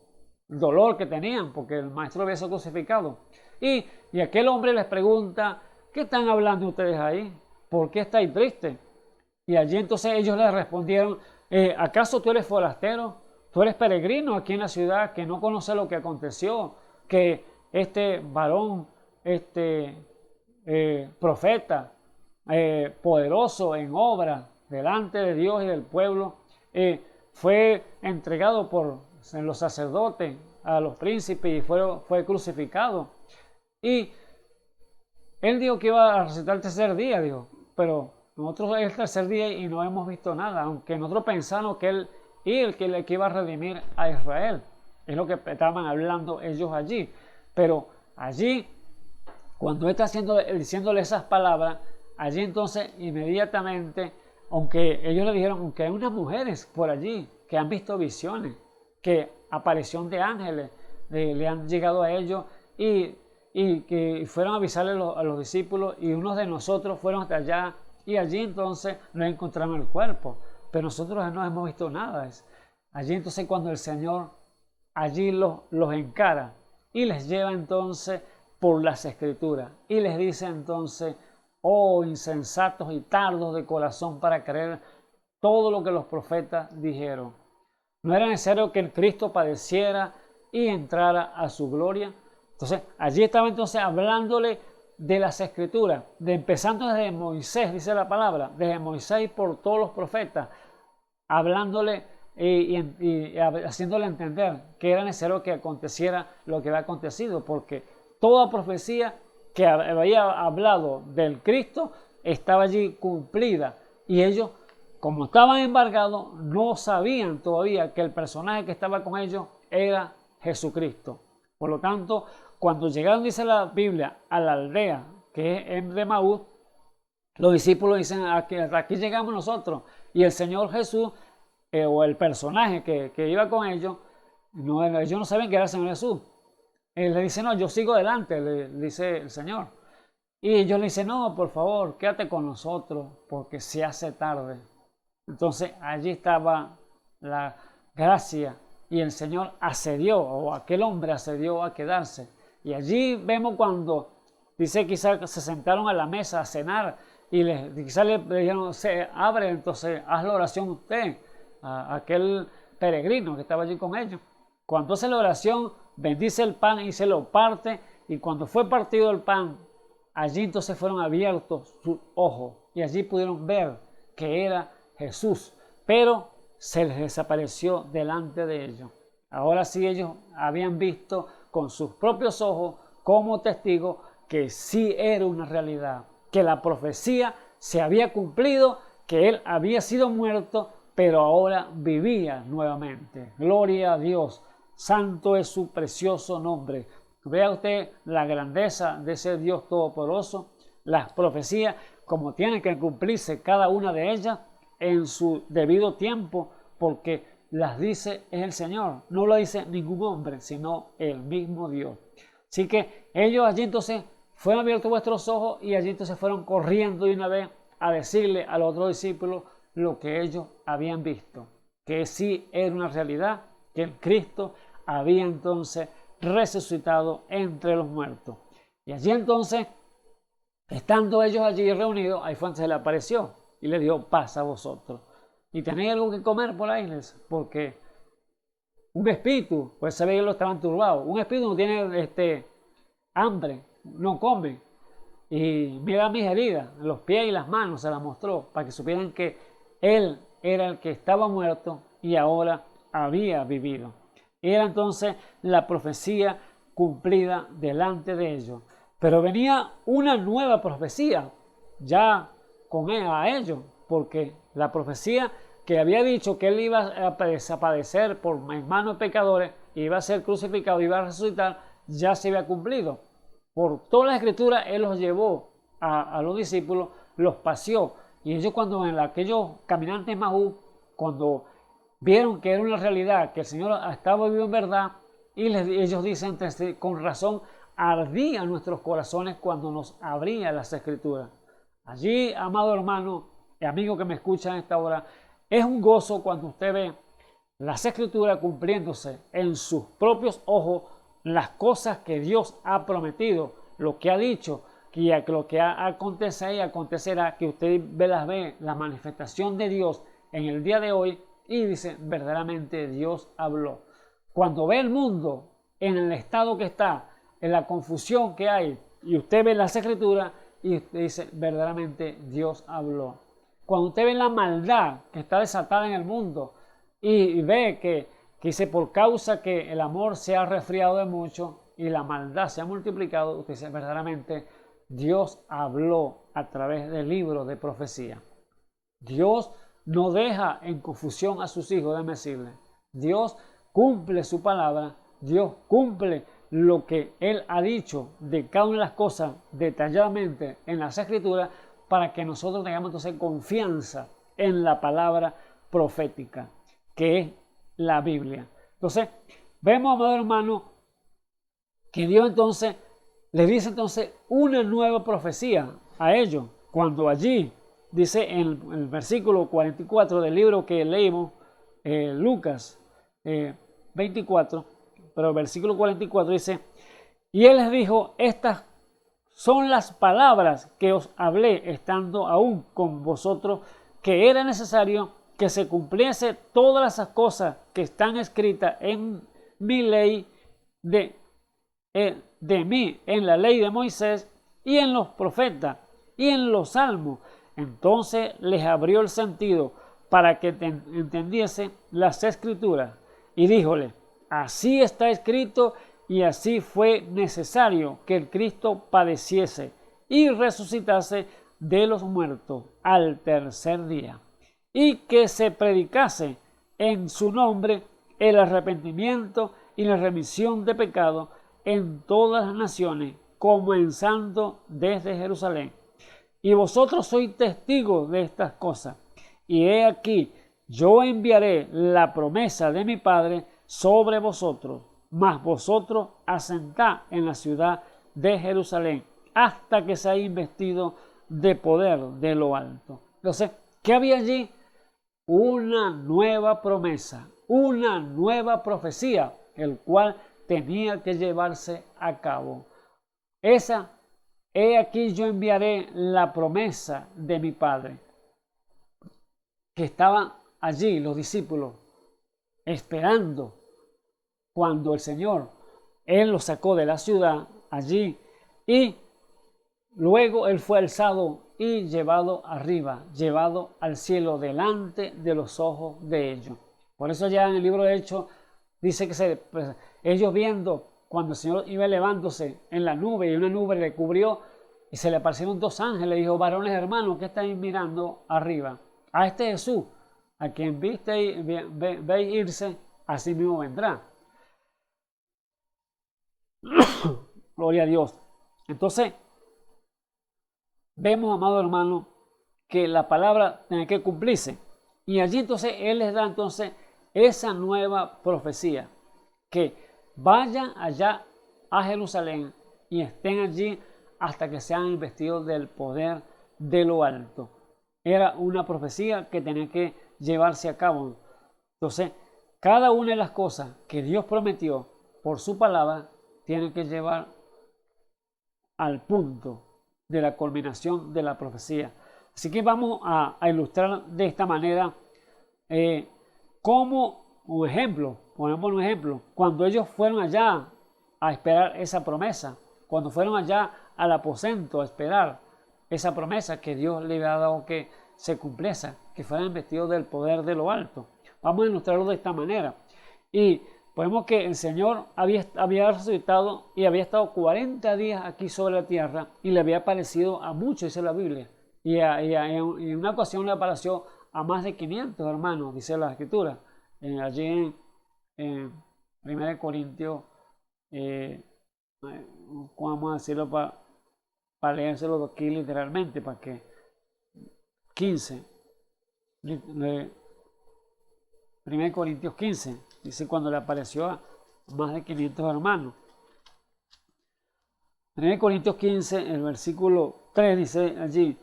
dolor que tenían, porque el maestro había sido crucificado. Y aquel hombre les pregunta: ¿qué están hablando ustedes ahí? ¿Por qué estáis tristes? Y allí entonces ellos le respondieron: ¿acaso tú eres forastero? ¿Tú eres peregrino aquí en la ciudad, que no conoce lo que aconteció? Que este varón, profeta, poderoso en obra delante de Dios y del pueblo, fue entregado por los sacerdotes a los príncipes y fue crucificado. Y él dijo que iba a resucitar el tercer día, dijo, pero nosotros es el tercer día y no hemos visto nada, aunque nosotros pensamos que él que iba a redimir a Israel. Es lo que estaban hablando ellos allí. Pero allí, cuando él está diciéndole esas palabras, allí entonces inmediatamente, aunque ellos le dijeron, aunque hay unas mujeres por allí que han visto visiones, que aparición de ángeles le han llegado a ellos y que fueron a avisarle a los discípulos, y unos de nosotros fueron hasta allá y allí entonces no encontraron el cuerpo, pero nosotros no hemos visto nada. Allí entonces cuando el Señor allí los encara y les lleva entonces por las Escrituras y les dice entonces: oh insensatos y tardos de corazón para creer todo lo que los profetas dijeron. ¿No era necesario que el Cristo padeciera y entrara a su gloria? Entonces allí estaba entonces hablándole de las Escrituras, empezando desde Moisés, dice la palabra, desde Moisés y por todos los profetas, hablándole y haciéndole entender que era necesario que aconteciera lo que había acontecido, porque toda profecía que había hablado del Cristo estaba allí cumplida, y ellos, como estaban embargados, no sabían todavía que el personaje que estaba con ellos era Jesucristo. Por lo tanto, cuando llegaron, dice la Biblia, a la aldea que es de Emaús, los discípulos dicen: aquí llegamos nosotros, y el Señor Jesús, o el personaje que iba con ellos, ellos no saben que era el Señor Jesús. Él le dice: no, yo sigo adelante, le dice el Señor. Y ellos le dicen: no, por favor, quédate con nosotros porque se hace tarde. Entonces allí estaba la gracia y el Señor accedió, o aquel hombre accedió a quedarse. Y allí vemos cuando dice quizás se sentaron a la mesa a cenar y quizás le dijeron, se abre, entonces haz la oración usted, a aquel peregrino que estaba allí con ellos. Cuando hace la oración, bendice el pan y se lo parte, y cuando fue partido el pan, allí entonces fueron abiertos sus ojos y allí pudieron ver que era Jesús, pero se les desapareció delante de ellos. Ahora sí ellos habían visto con sus propios ojos como testigos que sí era una realidad, que la profecía se había cumplido, que él había sido muerto, pero ahora vivía nuevamente. Gloria a Dios, santo es su precioso nombre. Vea usted la grandeza de ese Dios todopoderoso, las profecías, como tienen que cumplirse cada una de ellas en su debido tiempo, porque las dice es el Señor, no lo dice ningún hombre, sino el mismo Dios. Así que ellos allí entonces fueron abiertos vuestros ojos y allí entonces fueron corriendo de una vez a decirle a los otros discípulos lo que ellos habían visto, que sí era una realidad, que el Cristo había entonces resucitado entre los muertos. Y allí entonces, estando ellos allí reunidos, ahí fue donde se le apareció y le dio paz a vosotros. Y tenéis algo que comer por ahí, porque un espíritu, pues se ve que lo estaban turbados. Un espíritu no tiene hambre, no come. Y mira mis heridas, los pies y las manos, se las mostró para que supieran que él era el que estaba muerto y ahora había vivido. Era entonces la profecía cumplida delante de ellos. Pero venía una nueva profecía ya con él, a ellos, porque la profecía que había dicho que él iba a padecer por en manos de pecadores, iba a ser crucificado, iba a resucitar, ya se había cumplido. Por toda la escritura él los llevó a los discípulos, los paseó. Y ellos cuando aquellos caminantes Maús, cuando vieron que era una realidad, que el Señor estaba vivo en verdad, y ellos dicen, con razón, ardían nuestros corazones cuando nos abría las escrituras. Allí, amado hermano y amigo que me escucha en esta hora, es un gozo cuando usted ve las escrituras cumpliéndose en sus propios ojos, las cosas que Dios ha prometido, lo que ha dicho, que lo que acontece y acontecerá, que usted ve la manifestación de Dios en el día de hoy y dice, verdaderamente Dios habló. Cuando ve el mundo en el estado que está, en la confusión que hay, y usted ve las escrituras y usted dice, verdaderamente Dios habló. Cuando usted ve la maldad que está desatada en el mundo y ve que dice, por causa que el amor se ha resfriado de mucho y la maldad se ha multiplicado, usted dice, verdaderamente Dios habló a través del libro de profecía. Dios no deja en confusión a sus hijos, déjeme decirle. Dios cumple su palabra, Dios cumple lo que Él ha dicho de cada una de las cosas detalladamente en las escrituras para que nosotros tengamos entonces confianza en la palabra profética, que es la Biblia. Entonces, vemos, amado hermano, que Dios entonces le dice entonces una nueva profecía a ellos, cuando allí dice en el versículo 44 del libro que leímos, Lucas 24, pero el versículo 44 dice, y él les dijo, estas son las palabras que os hablé estando aún con vosotros, que era necesario que se cumpliese todas esas cosas que están escritas en mi ley de mí, en la ley de Moisés y en los profetas y en los salmos. Entonces les abrió el sentido para que entendiese las escrituras y díjole, así está escrito y así fue necesario que el Cristo padeciese y resucitase de los muertos al tercer día, y que se predicase en su nombre el arrepentimiento y la remisión de pecados en todas las naciones, comenzando desde Jerusalén. Y vosotros sois testigos de estas cosas. Y he aquí, yo enviaré la promesa de mi Padre sobre vosotros, mas vosotros asentad en la ciudad de Jerusalén, hasta que seáis investido de poder de lo alto. Entonces, ¿qué había allí? una nueva promesa, una nueva profecía, el cual tenía que llevarse a cabo. He aquí yo enviaré la promesa de mi Padre. Que estaban allí los discípulos esperando cuando el Señor, Él los sacó de la ciudad allí y luego Él fue alzado y llevado arriba, llevado al cielo delante de los ojos de ellos. Por eso ya en el libro de Hechos dice que ellos viendo cuando el Señor iba elevándose en la nube y una nube le cubrió y se le aparecieron dos ángeles, le dijo: varones hermanos, ¿qué estáis mirando arriba? A este Jesús, a quien veis irse, así mismo vendrá. Gloria a Dios. Entonces, vemos, amado hermano, que la palabra tiene que cumplirse. Y allí entonces Él les da entonces esa nueva profecía, que vayan allá a Jerusalén y estén allí hasta que sean investidos del poder de lo alto. Era una profecía que tenía que llevarse a cabo. Entonces, cada una de las cosas que Dios prometió por su palabra tiene que llevar al punto de la culminación de la profecía. Así que vamos a ilustrar de esta manera como un ejemplo, ponemos un ejemplo, cuando ellos fueron allá a esperar esa promesa, cuando fueron allá al aposento a esperar esa promesa que Dios le había dado que se cumpliese, que fueran vestidos del poder de lo alto. Vamos a ilustrarlo de esta manera. Y podemos que el Señor había resucitado y había estado 40 días aquí sobre la tierra y le había aparecido a muchos, dice la Biblia. Y en una ocasión le apareció a más de 500 hermanos, dice la Escritura. Allí en 1 Corintios, vamos a decirlo para leérselo aquí literalmente, para que 15, 1 Corintios 15, dice cuando le apareció a más de 500 hermanos. 1 Corintios 15, el versículo 3 dice allí: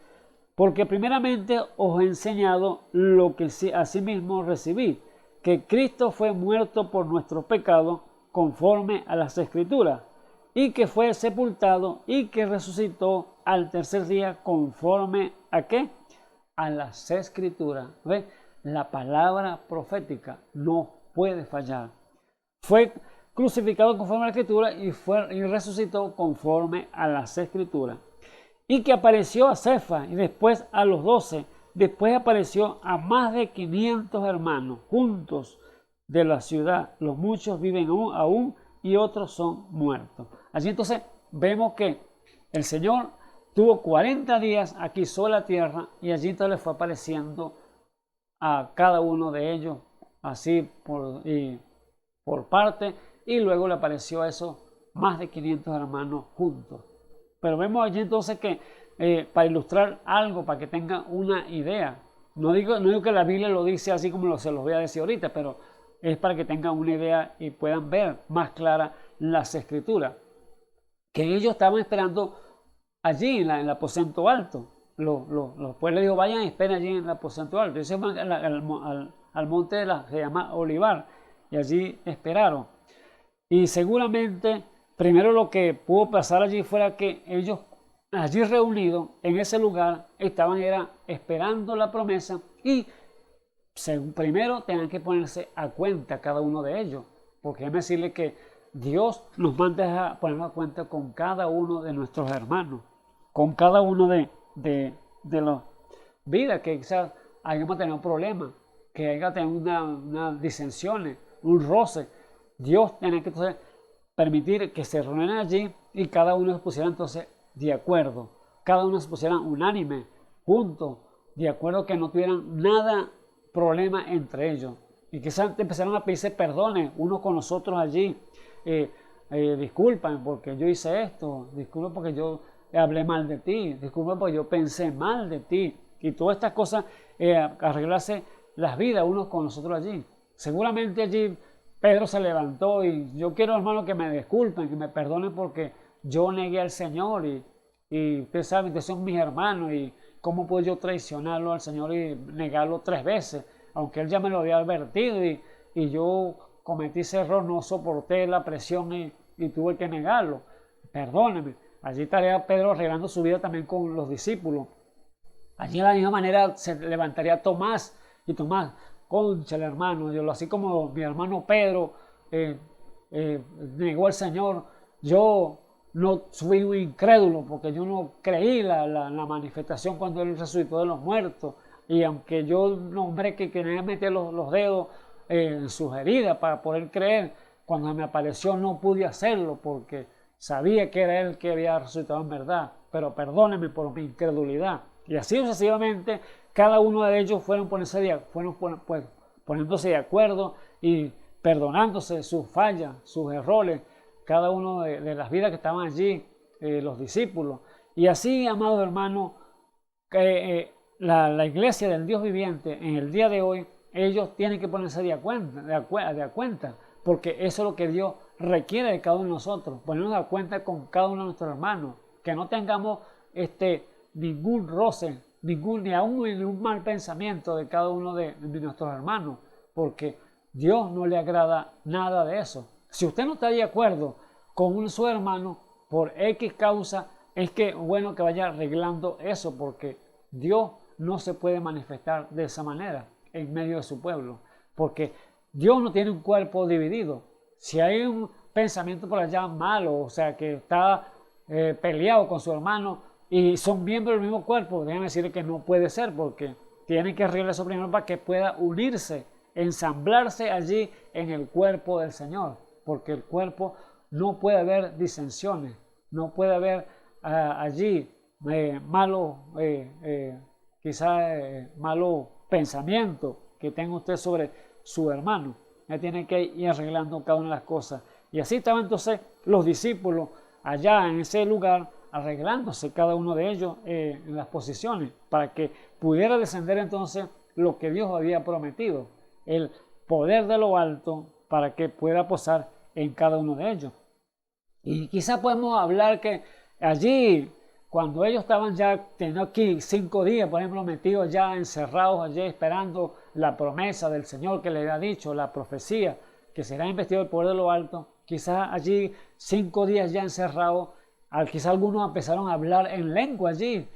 porque primeramente os he enseñado lo que asimismo recibí, que Cristo fue muerto por nuestros pecados conforme a las Escrituras, y que fue sepultado y que resucitó al tercer día conforme ¿a qué? A las Escrituras. ¿Ve? La palabra profética no puede fallar. Fue crucificado conforme a la Escritura y resucitó conforme a las Escrituras. Y que apareció a Cefas y después a los 12. Después apareció a más de 500 hermanos juntos de la ciudad. Los muchos viven aún y otros son muertos. Allí entonces vemos que el Señor tuvo 40 días aquí sobre la tierra y allí entonces le fue apareciendo a cada uno de ellos así por parte, y luego le apareció a esos más de 500 hermanos juntos. Pero vemos allí entonces que para ilustrar algo, para que tengan una idea, no digo que la Biblia lo dice así como se los voy a decir ahorita, pero es para que tengan una idea y puedan ver más clara las Escrituras, que ellos estaban esperando allí en el aposento alto. Pues le dijo: vayan y esperen allí en el aposento alto. Ellos van al monte se llama Olivar, y allí esperaron. Y seguramente primero lo que pudo pasar allí fuera que ellos allí reunidos en ese lugar estaban esperando la promesa, y primero tenían que ponerse a cuenta cada uno de ellos, porque déjeme decirle que Dios nos manda a ponernos a cuenta con cada uno de nuestros hermanos, con cada uno de las vidas que quizás hayamos tenido problemas, que haya tenido unas disensiones, un roce. Dios tiene que entonces permitir que se reúnan allí y cada uno se pusiera entonces de acuerdo, cada uno se pusiera unánime, juntos, de acuerdo, que no tuvieran nada problema entre ellos, y quizás empezaron a pedirse perdones unos con los otros allí. Disculpen porque yo hice esto, disculpen porque yo hablé mal de ti, disculpen porque yo pensé mal de ti, y todas estas cosas, arreglarse las vidas unos con los otros allí. Seguramente allí Pedro se levantó y: yo quiero, hermano, que me disculpen, que me perdonen porque yo negué al Señor, y ustedes saben que son mis hermanos, y cómo puedo yo traicionarlo al Señor y negarlo 3 veces. aunque él ya me lo había advertido y yo cometí ese error, no soporté la presión y tuve que negarlo. Perdóneme. Allí estaría Pedro arreglando su vida también con los discípulos. Allí de la misma manera se levantaría Tomás, y Tomás, cónchale hermano, yo, así como mi hermano Pedro negó al Señor, yo no fui un incrédulo porque yo no creí la manifestación cuando Él resucitó de los muertos. Y aunque yo nombré que quería meter los dedos en sus heridas para poder creer, cuando me apareció no pude hacerlo porque sabía que era Él que había resucitado en verdad. Pero perdónenme por mi incredulidad. Y así sucesivamente, cada uno de ellos fueron poniéndose de acuerdo y perdonándose sus fallas, sus errores, cada uno de las vidas que estaban allí, los discípulos. Y así, amados hermanos, la iglesia del Dios viviente en el día de hoy, ellos tienen que ponerse de cuenta, porque eso es lo que Dios requiere de cada uno de nosotros, ponernos de cuenta con cada uno de nuestros hermanos, que no tengamos ningún roce, ni aún ningún mal pensamiento de cada uno de nuestros hermanos, porque Dios no le agrada nada de eso. Si usted no está de acuerdo con su hermano por X causa, es que bueno que vaya arreglando eso, porque Dios no se puede manifestar de esa manera en medio de su pueblo, porque Dios no tiene un cuerpo dividido. Si hay un pensamiento por allá malo, o sea, que está peleado con su hermano y son miembros del mismo cuerpo, déjenme decirle que no puede ser, porque tienen que arreglar eso primero para que pueda unirse, ensamblarse allí en el cuerpo del Señor, porque el cuerpo no puede haber disensiones, no puede haber allí malos pensamientos que tenga usted sobre su hermano. Él tiene que ir arreglando cada una de las cosas. Y así estaban entonces los discípulos allá en ese lugar, arreglándose cada uno de ellos en las posiciones, para que pudiera descender entonces lo que Dios había prometido, el poder de lo alto, para que pueda posar en cada uno de ellos. Y quizás podemos hablar que allí, cuando ellos estaban ya, teniendo aquí 5 días, por ejemplo, metidos ya, encerrados allí, esperando la promesa del Señor que le había dicho, la profecía, que será investido el poder de lo alto, quizás allí 5 días ya encerrados, quizás algunos empezaron a hablar en lengua allí,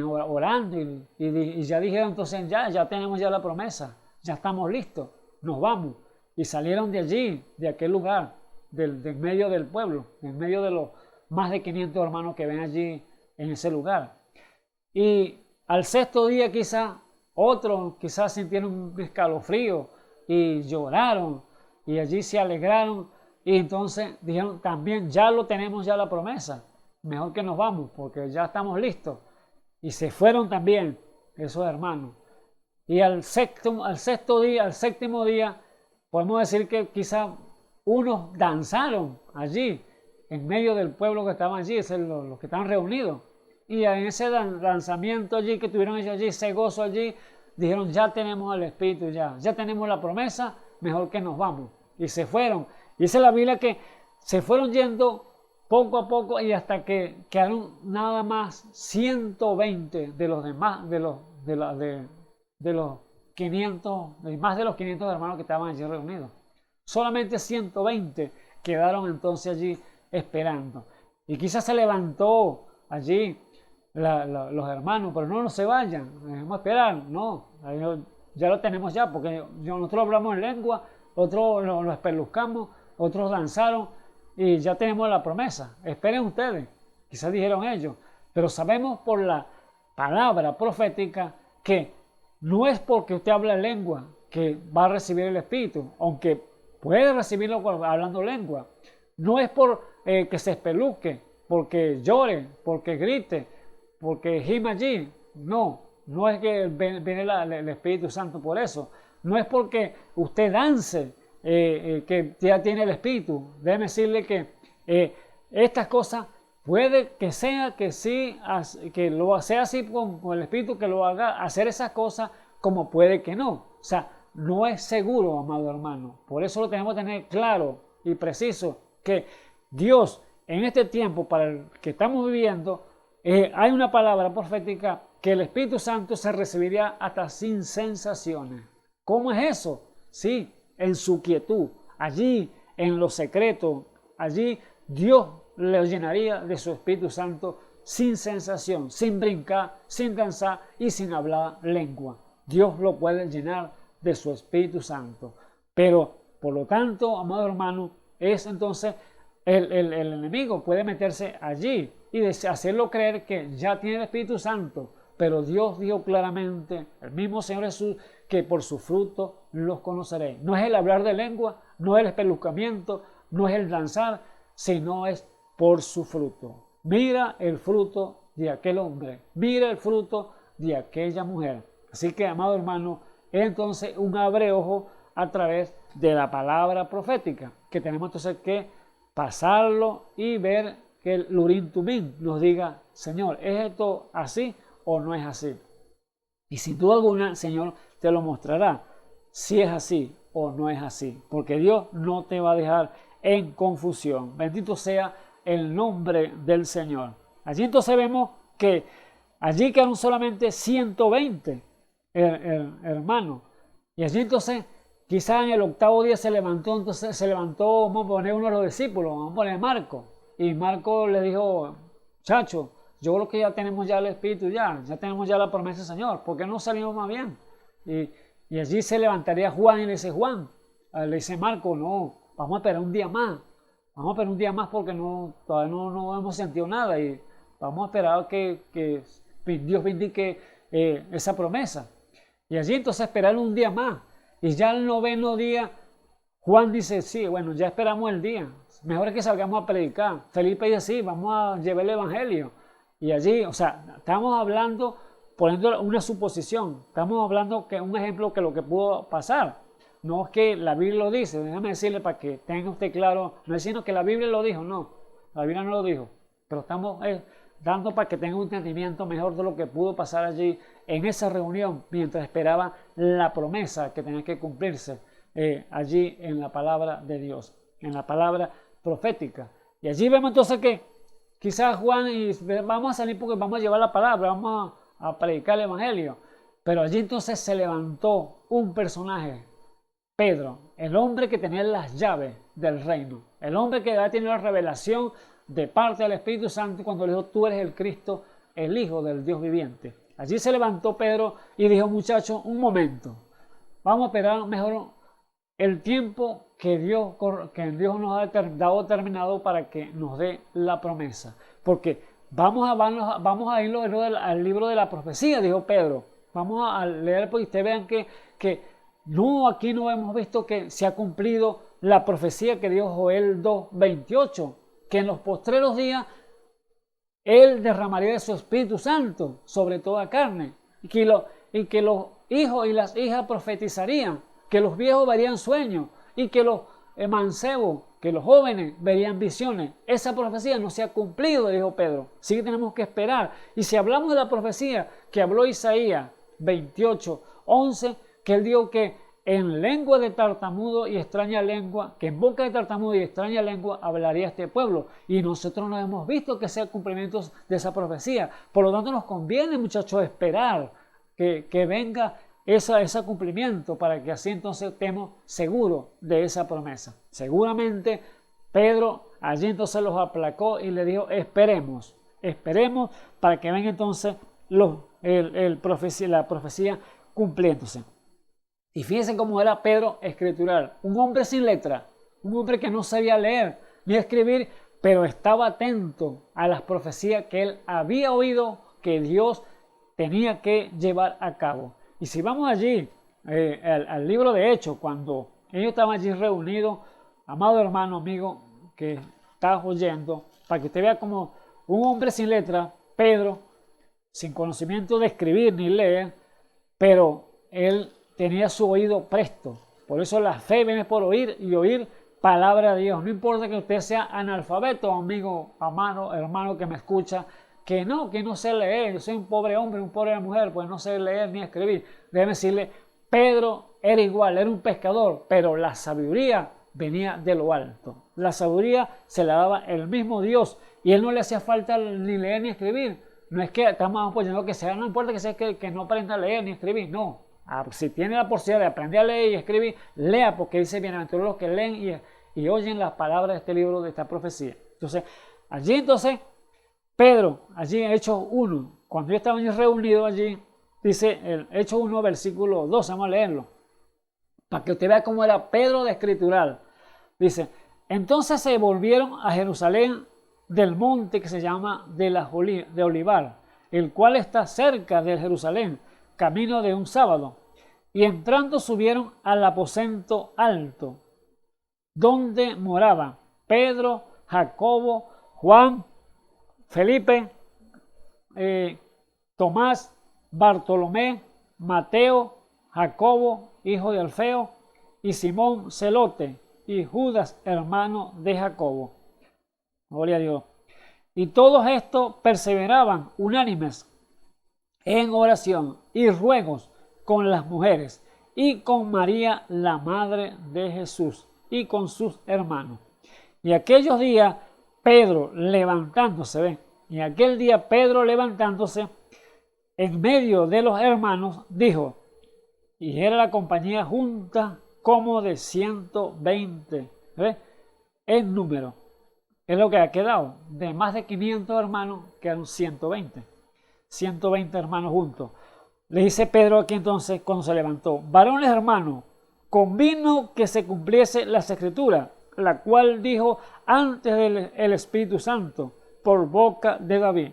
orando, y ya dijeron entonces, ya tenemos ya la promesa, ya estamos listos, nos vamos. Y salieron de allí, de aquel lugar, del medio del pueblo, en medio de los más de 500 hermanos que ven allí en ese lugar. Y al 6.º día otros quizás sintieron un escalofrío y lloraron y allí se alegraron y entonces dijeron también, ya lo tenemos, ya la promesa, mejor que nos vamos porque ya estamos listos. Y se fueron también esos hermanos. Y al 7.º día, podemos decir que quizás unos danzaron allí, en medio del pueblo que estaban allí, los que estaban reunidos. Y en ese lanzamiento allí que tuvieron ellos allí, ese gozo allí, dijeron, ya tenemos el Espíritu, ya tenemos la promesa, mejor que nos vamos. Y se fueron. Y dice la Biblia que se fueron yendo poco a poco y hasta que quedaron nada más 120 de los demás, de los 500, más de los 500 hermanos que estaban allí reunidos. Solamente 120 quedaron entonces allí esperando. Y quizás se levantó allí los hermanos, pero no se vayan, dejemos esperar, no, ya lo tenemos ya, porque nosotros hablamos en lengua, otros lo espeluzcamos, otros danzaron y ya tenemos la promesa, esperen ustedes, quizás dijeron ellos, pero sabemos por la palabra profética que no es porque usted habla en lengua que va a recibir el Espíritu, aunque puede recibirlo hablando lengua, no es por que se espeluzque, porque llore, porque grite, porque gime allí, no es que viene el Espíritu Santo por eso, no es porque usted dance, que ya tiene el Espíritu. Déjeme decirle que estas cosas puede que sea que sí, que lo sea así con el Espíritu, que lo haga hacer esas cosas, como puede que no. O sea, no es seguro, amado hermano. Por eso lo tenemos que tener claro y preciso, que Dios en este tiempo para el que estamos viviendo, hay una palabra profética que el Espíritu Santo se recibiría hasta sin sensaciones, ¿Cómo es eso? Sí, en su quietud, allí en lo secreto, allí Dios le llenaría de su Espíritu Santo sin sensación, sin brincar, sin danzar y sin hablar lengua. Dios lo puede llenar de su Espíritu Santo. Pero, por lo tanto, amado hermano, es entonces el enemigo puede meterse allí y hacerlo creer que ya tiene el Espíritu Santo. Pero Dios dijo claramente, el mismo Señor Jesús, que por su fruto los conoceréis. No es el hablar de lengua, no es el espelucamiento, no es el danzar, sino es por su fruto. Mira el fruto de aquel hombre, mira el fruto de aquella mujer. Así que, amado hermano, es entonces un abreojo a través de la palabra profética, que tenemos entonces que pasarlo y ver que el Urim Tumim nos diga, Señor, ¿es esto así o no es así? Y sin duda alguna, Señor te lo mostrará si es así o no es así, porque Dios no te va a dejar en confusión. Bendito sea el nombre del Señor. Allí entonces vemos que allí quedaron solamente 120 hermanos. Y allí entonces, quizás en el octavo día entonces se levantó, vamos a poner uno de los discípulos, vamos a poner Marco. Y Marco le dijo, chacho, yo creo que ya tenemos ya el Espíritu, ya tenemos ya la promesa del Señor, ¿por qué no salimos más bien? Y allí se levantaría Juan y le dice, Juan, le dice Marco, no, vamos a esperar un día más. Vamos a esperar un día más porque todavía no hemos sentido nada y vamos a esperar que Dios vindique esa promesa. Y allí entonces esperar un día más. Y ya el noveno día, Juan dice, sí, bueno, ya esperamos el día. Mejor es que salgamos a predicar. Felipe dice, sí, vamos a llevar el evangelio. Y allí, o sea, estamos hablando, poniendo una suposición, estamos hablando que un ejemplo que lo que pudo pasar. No es que la Biblia lo dice, déjame decirle para que tenga usted claro, no es sino que la Biblia lo dijo, no, la Biblia no lo dijo, pero estamos dando para que tenga un entendimiento mejor de lo que pudo pasar allí en esa reunión mientras esperaba la promesa que tenía que cumplirse allí en la palabra de Dios, en la palabra profética. Y allí vemos entonces que quizás Juan, y vamos a salir porque vamos a llevar la palabra, vamos a predicar el evangelio, pero allí entonces se levantó un personaje, Pedro, el hombre que tenía las llaves del reino, el hombre que había tenido la revelación de parte del Espíritu Santo cuando le dijo, tú eres el Cristo, el Hijo del Dios viviente. Allí se levantó Pedro y dijo, muchachos, un momento, vamos a esperar mejor el tiempo que Dios nos ha dado terminado para que nos dé la promesa. Porque vamos a irlo al libro de la profecía, dijo Pedro. Vamos a leer porque ustedes vean que no, aquí no hemos visto que se ha cumplido la profecía que dio Joel 2:28, que en los postreros días Él derramaría de su Espíritu Santo sobre toda carne, y que los hijos y las hijas profetizarían, que los viejos verían sueños, y que los mancebos, que los jóvenes verían visiones. Esa profecía no se ha cumplido, dijo Pedro. Sí que tenemos que esperar. Y si hablamos de la profecía que habló Isaías 28:11, que él dijo que en lengua de tartamudo y extraña lengua, que en boca de tartamudo y extraña lengua hablaría este pueblo. Y nosotros no hemos visto que sea cumplimiento de esa profecía. Por lo tanto, nos conviene, muchachos, esperar que venga ese cumplimiento para que así entonces estemos seguros de esa promesa. Seguramente Pedro allí entonces los aplacó y le dijo, esperemos para que venga entonces la profecía cumpliéndose. Y fíjense cómo era Pedro escritural, un hombre sin letra, un hombre que no sabía leer ni escribir, pero estaba atento a las profecías que él había oído que Dios tenía que llevar a cabo. Y si vamos allí al libro de Hechos, cuando ellos estaban allí reunidos, amado hermano, amigo, que estás oyendo, para que usted vea como un hombre sin letra, Pedro, sin conocimiento de escribir ni leer, pero él tenía su oído presto. Por eso la fe viene por oír y oír palabra de Dios. No importa que usted sea analfabeto, amigo, hermano que me escucha, que no sé leer, yo soy un pobre hombre, una pobre mujer, pues no sé leer ni escribir. Déjeme decirle, Pedro era igual, era un pescador, pero la sabiduría venía de lo alto. La sabiduría se la daba el mismo Dios y él no le hacía falta ni leer ni escribir. No es que estamos apoyando que sea, no importa que sea que no aprenda a leer ni escribir, no. Si tiene la posibilidad de aprender a leer y escribir, lea, porque dice bienaventurados los que leen y oyen las palabras de este libro, de esta profecía. Entonces, Pedro, allí en Hechos 1, cuando ellos estaban reunidos allí, dice el Hechos 1, versículo 12, vamos a leerlo, para que usted vea cómo era Pedro de escritural. Dice, entonces se volvieron a Jerusalén del monte que se llama de Olivar, el cual está cerca de Jerusalén, camino de un sábado. Y entrando subieron al aposento alto, donde moraban Pedro, Jacobo, Juan, Felipe, Tomás, Bartolomé, Mateo, Jacobo, hijo de Alfeo, y Simón Celote, y Judas, hermano de Jacobo. Gloria a Dios. Y todos estos perseveraban unánimes en oración y ruegos con las mujeres y con María, la madre de Jesús, y con sus hermanos. Y aquellos días Pedro levantándose, ¿ven? Y aquel día Pedro levantándose en medio de los hermanos dijo, y era la compañía junta como de 120, ¿ves? En número. Es lo que ha quedado. De más de 500 hermanos quedaron 120. 120 hermanos juntos. Le dice Pedro aquí entonces cuando se levantó, varones hermanos, convino que se cumpliese las escrituras, la cual dijo antes del Espíritu Santo por boca de David,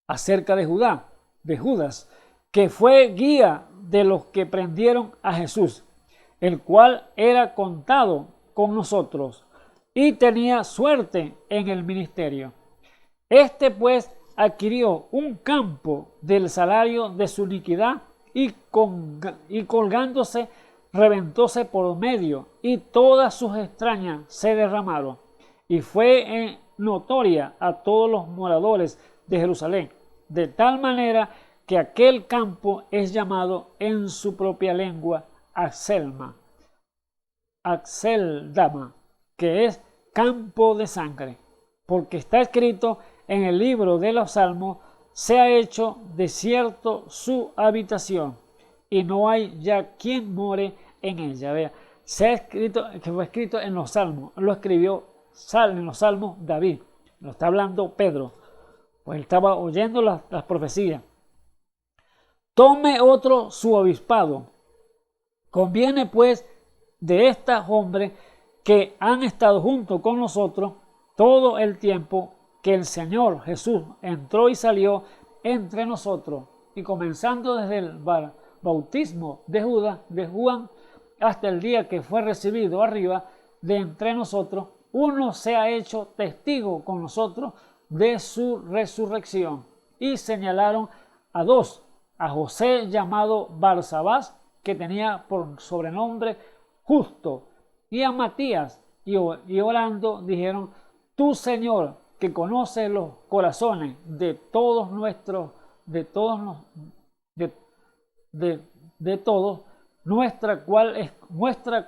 acerca de Judas, que fue guía de los que prendieron a Jesús, el cual era contado con nosotros y tenía suerte en el ministerio. Este pues adquirió un campo del salario de su iniquidad y colgándose reventóse por medio y todas sus extrañas se derramaron y fue notoria a todos los moradores de Jerusalén, de tal manera que aquel campo es llamado en su propia lengua Axeldama, que es campo de sangre, porque está escrito en el libro de los Salmos, se ha hecho desierto su habitación y no hay ya quien more en ella. Vea, se ha escrito, que fue escrito en los Salmos, lo escribió en los Salmos David, lo está hablando Pedro, pues él estaba oyendo las profecías. Tome otro su obispado. Conviene pues de estos hombres que han estado junto con nosotros todo el tiempo que el Señor Jesús entró y salió entre nosotros, y comenzando desde el bautismo de Juan hasta el día que fue recibido arriba de entre nosotros, uno se ha hecho testigo con nosotros de su resurrección. Y señalaron a dos, a José llamado Barsabás, que tenía por sobrenombre Justo, y a Matías, y orando dijeron, tú Señor, que conoce los corazones de todos nuestros, muestra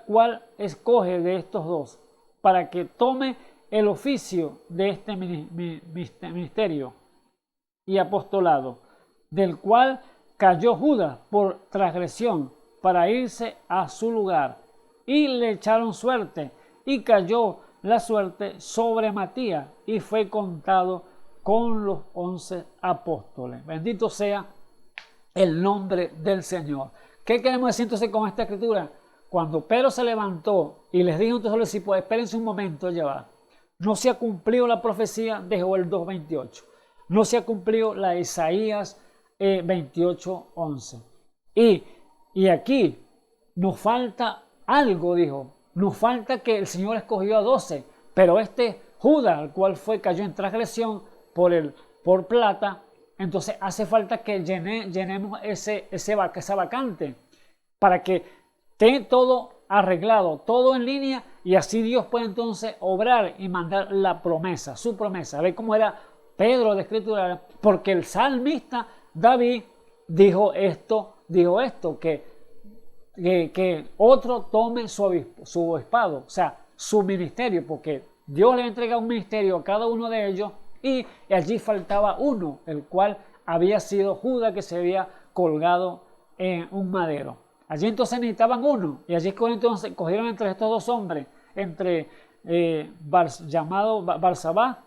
cuál escoge de estos dos, para que tome el oficio de este ministerio y apostolado, del cual cayó Judas por transgresión para irse a su lugar, y le echaron suerte, y cayó la suerte sobre Matías, y fue contado con los 11 apóstoles. Bendito sea el nombre del Señor. ¿Qué queremos decir entonces con esta escritura? Cuando Pedro se levantó y les dijo entonces a los discípulos, espérense un momento, ya va. No se ha cumplido la profecía de Joel 2:28. No se ha cumplido la de Isaías 28:11. Y aquí nos falta algo, dijo. Nos falta que el Señor escogió a 12, pero este Judas, al cual cayó en transgresión por plata, entonces hace falta que llenemos esa vacante para que esté todo arreglado, todo en línea, y así Dios puede entonces obrar y mandar la promesa, su promesa. ¿Ve cómo era Pedro de escritura? Porque el salmista David dijo esto, que otro tome su obispado, o sea, su ministerio, porque Dios le entrega un ministerio a cada uno de ellos, y allí faltaba uno, el cual había sido Judas, que se había colgado en un madero. Allí entonces necesitaban uno, y allí entonces cogieron entre estos dos hombres, entre llamado Barsabá,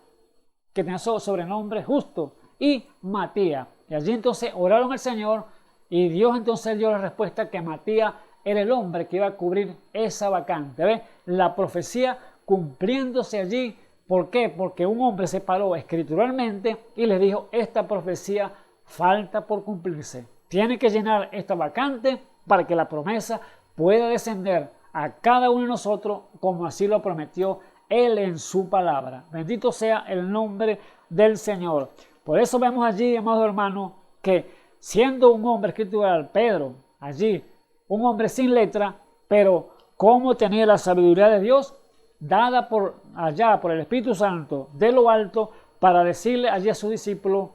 que tenía sobrenombre Justo, y Matías. Y allí entonces oraron al Señor, y Dios entonces dio la respuesta que Matías era el hombre que iba a cubrir esa vacante. ¿Ves? La profecía cumpliéndose allí. ¿Por qué? Porque un hombre se paró escrituralmente y les dijo, esta profecía falta por cumplirse. Tiene que llenar esta vacante para que la promesa pueda descender a cada uno de nosotros como así lo prometió Él en su palabra. Bendito sea el nombre del Señor. Por eso vemos allí, amados hermanos, que siendo un hombre escritural, Pedro, allí, un hombre sin letra, pero cómo tenía la sabiduría de Dios dada por el Espíritu Santo de lo alto para decirle allí a sus discípulos,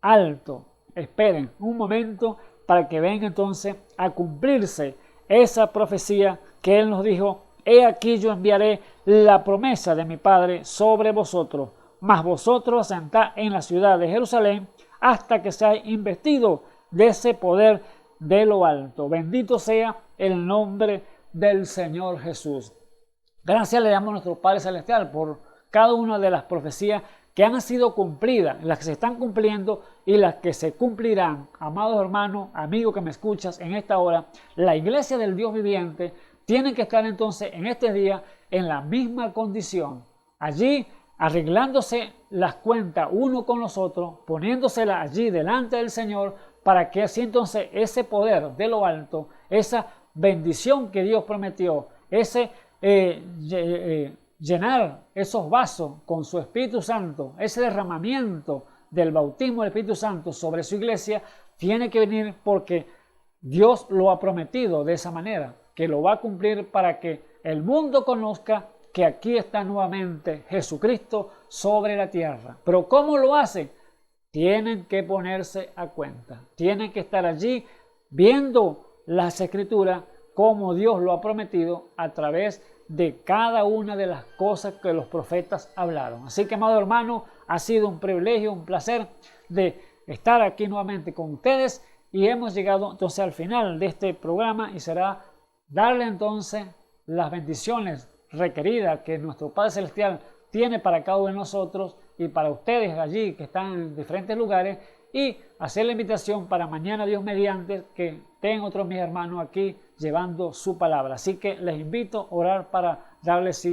alto, esperen un momento para que venga entonces a cumplirse esa profecía que Él nos dijo, he aquí yo enviaré la promesa de mi Padre sobre vosotros, mas vosotros asentad en la ciudad de Jerusalén hasta que seáis investidos de ese poder de lo alto. Bendito sea el nombre del Señor Jesús. Gracias le damos a nuestro Padre Celestial por cada una de las profecías que han sido cumplidas, las que se están cumpliendo y las que se cumplirán. Amados hermanos, amigos que me escuchas en esta hora, la iglesia del Dios viviente tiene que estar entonces en este día en la misma condición. Allí arreglándose las cuentas uno con los otros, poniéndosela allí delante del Señor para que así entonces ese poder de lo alto, esa bendición que Dios prometió, ese llenar esos vasos con su Espíritu Santo, ese derramamiento del bautismo del Espíritu Santo sobre su iglesia, tiene que venir porque Dios lo ha prometido de esa manera, que lo va a cumplir para que el mundo conozca que aquí está nuevamente Jesucristo sobre la tierra. Pero ¿cómo lo hace? Tienen que ponerse a cuenta, tienen que estar allí viendo las Escrituras como Dios lo ha prometido a través de cada una de las cosas que los profetas hablaron. Así que, amado hermano, ha sido un privilegio, un placer de estar aquí nuevamente con ustedes y hemos llegado entonces al final de este programa y será darle entonces las bendiciones requeridas que nuestro Padre Celestial tiene para cada uno de nosotros y para ustedes allí que están en diferentes lugares y hacer la invitación para mañana, Dios mediante, que estén otros mis hermanos aquí llevando su palabra. Así que les invito a orar para darles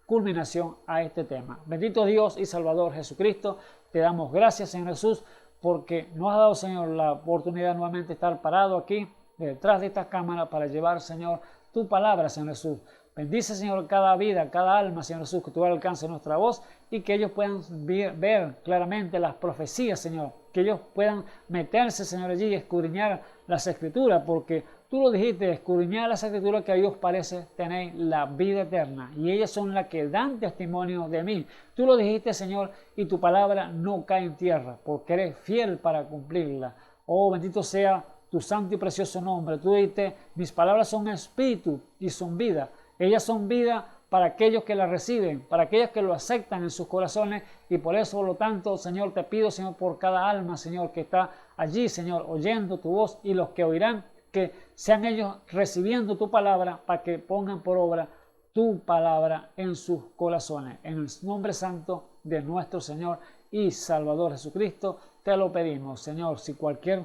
culminación a este tema. Bendito Dios y Salvador Jesucristo, te damos gracias, Señor Jesús, porque nos ha dado, Señor, la oportunidad nuevamente de estar parado aquí detrás de esta cámara para llevar, Señor, tu palabra, Señor Jesús. Bendice, Señor, cada vida, cada alma, Señor Jesús, que tú alcances nuestra voz y que ellos puedan ver claramente las profecías, Señor. Que ellos puedan meterse, Señor, allí y escudriñar las Escrituras, porque tú lo dijiste, escudriñar las Escrituras que a Dios parece tener la vida eterna. Y ellas son las que dan testimonio de mí. Tú lo dijiste, Señor, y tu palabra no cae en tierra, porque eres fiel para cumplirla. Oh, bendito sea tu santo y precioso nombre. Tú dijiste, mis palabras son espíritu y son vida. Ellas son vida para aquellos que la reciben, para aquellos que lo aceptan en sus corazones y por eso, por lo tanto, Señor, te pido, Señor, por cada alma, Señor, que está allí, Señor, oyendo tu voz y los que oirán, que sean ellos recibiendo tu palabra para que pongan por obra tu palabra en sus corazones. En el nombre santo de nuestro Señor y Salvador Jesucristo, te lo pedimos, Señor. Si cualquier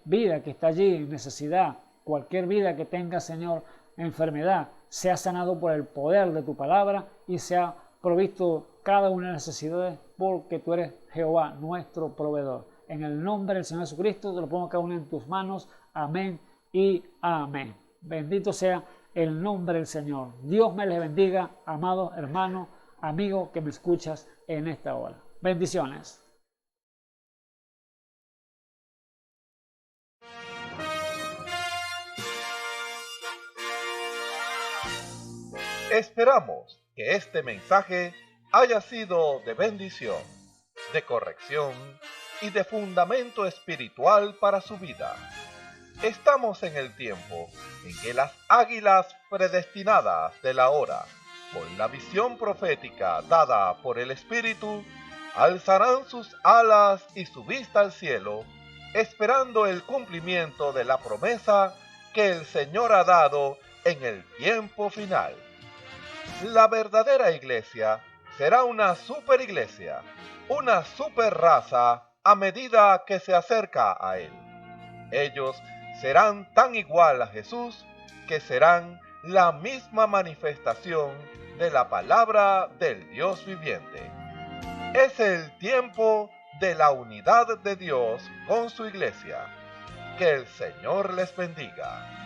vida que está allí en necesidad, cualquier vida que tenga, Señor, enfermedad, sea sanado por el poder de tu palabra y sea provisto cada una de las necesidades porque tú eres Jehová, nuestro proveedor. En el nombre del Señor Jesucristo te lo pongo cada uno en tus manos. Amén y amén. Bendito sea el nombre del Señor. Dios me les bendiga, amados hermanos, amigos que me escuchas en esta hora. Bendiciones. Esperamos que este mensaje haya sido de bendición, de corrección y de fundamento espiritual para su vida. Estamos en el tiempo en que las águilas predestinadas de la hora, con la visión profética dada por el Espíritu, alzarán sus alas y su vista al cielo esperando el cumplimiento de la promesa que el Señor ha dado en el tiempo final. La verdadera iglesia será una superiglesia, una superraza a medida que se acerca a Él. Ellos serán tan igual a Jesús que serán la misma manifestación de la palabra del Dios viviente. Es el tiempo de la unidad de Dios con su iglesia. Que el Señor les bendiga.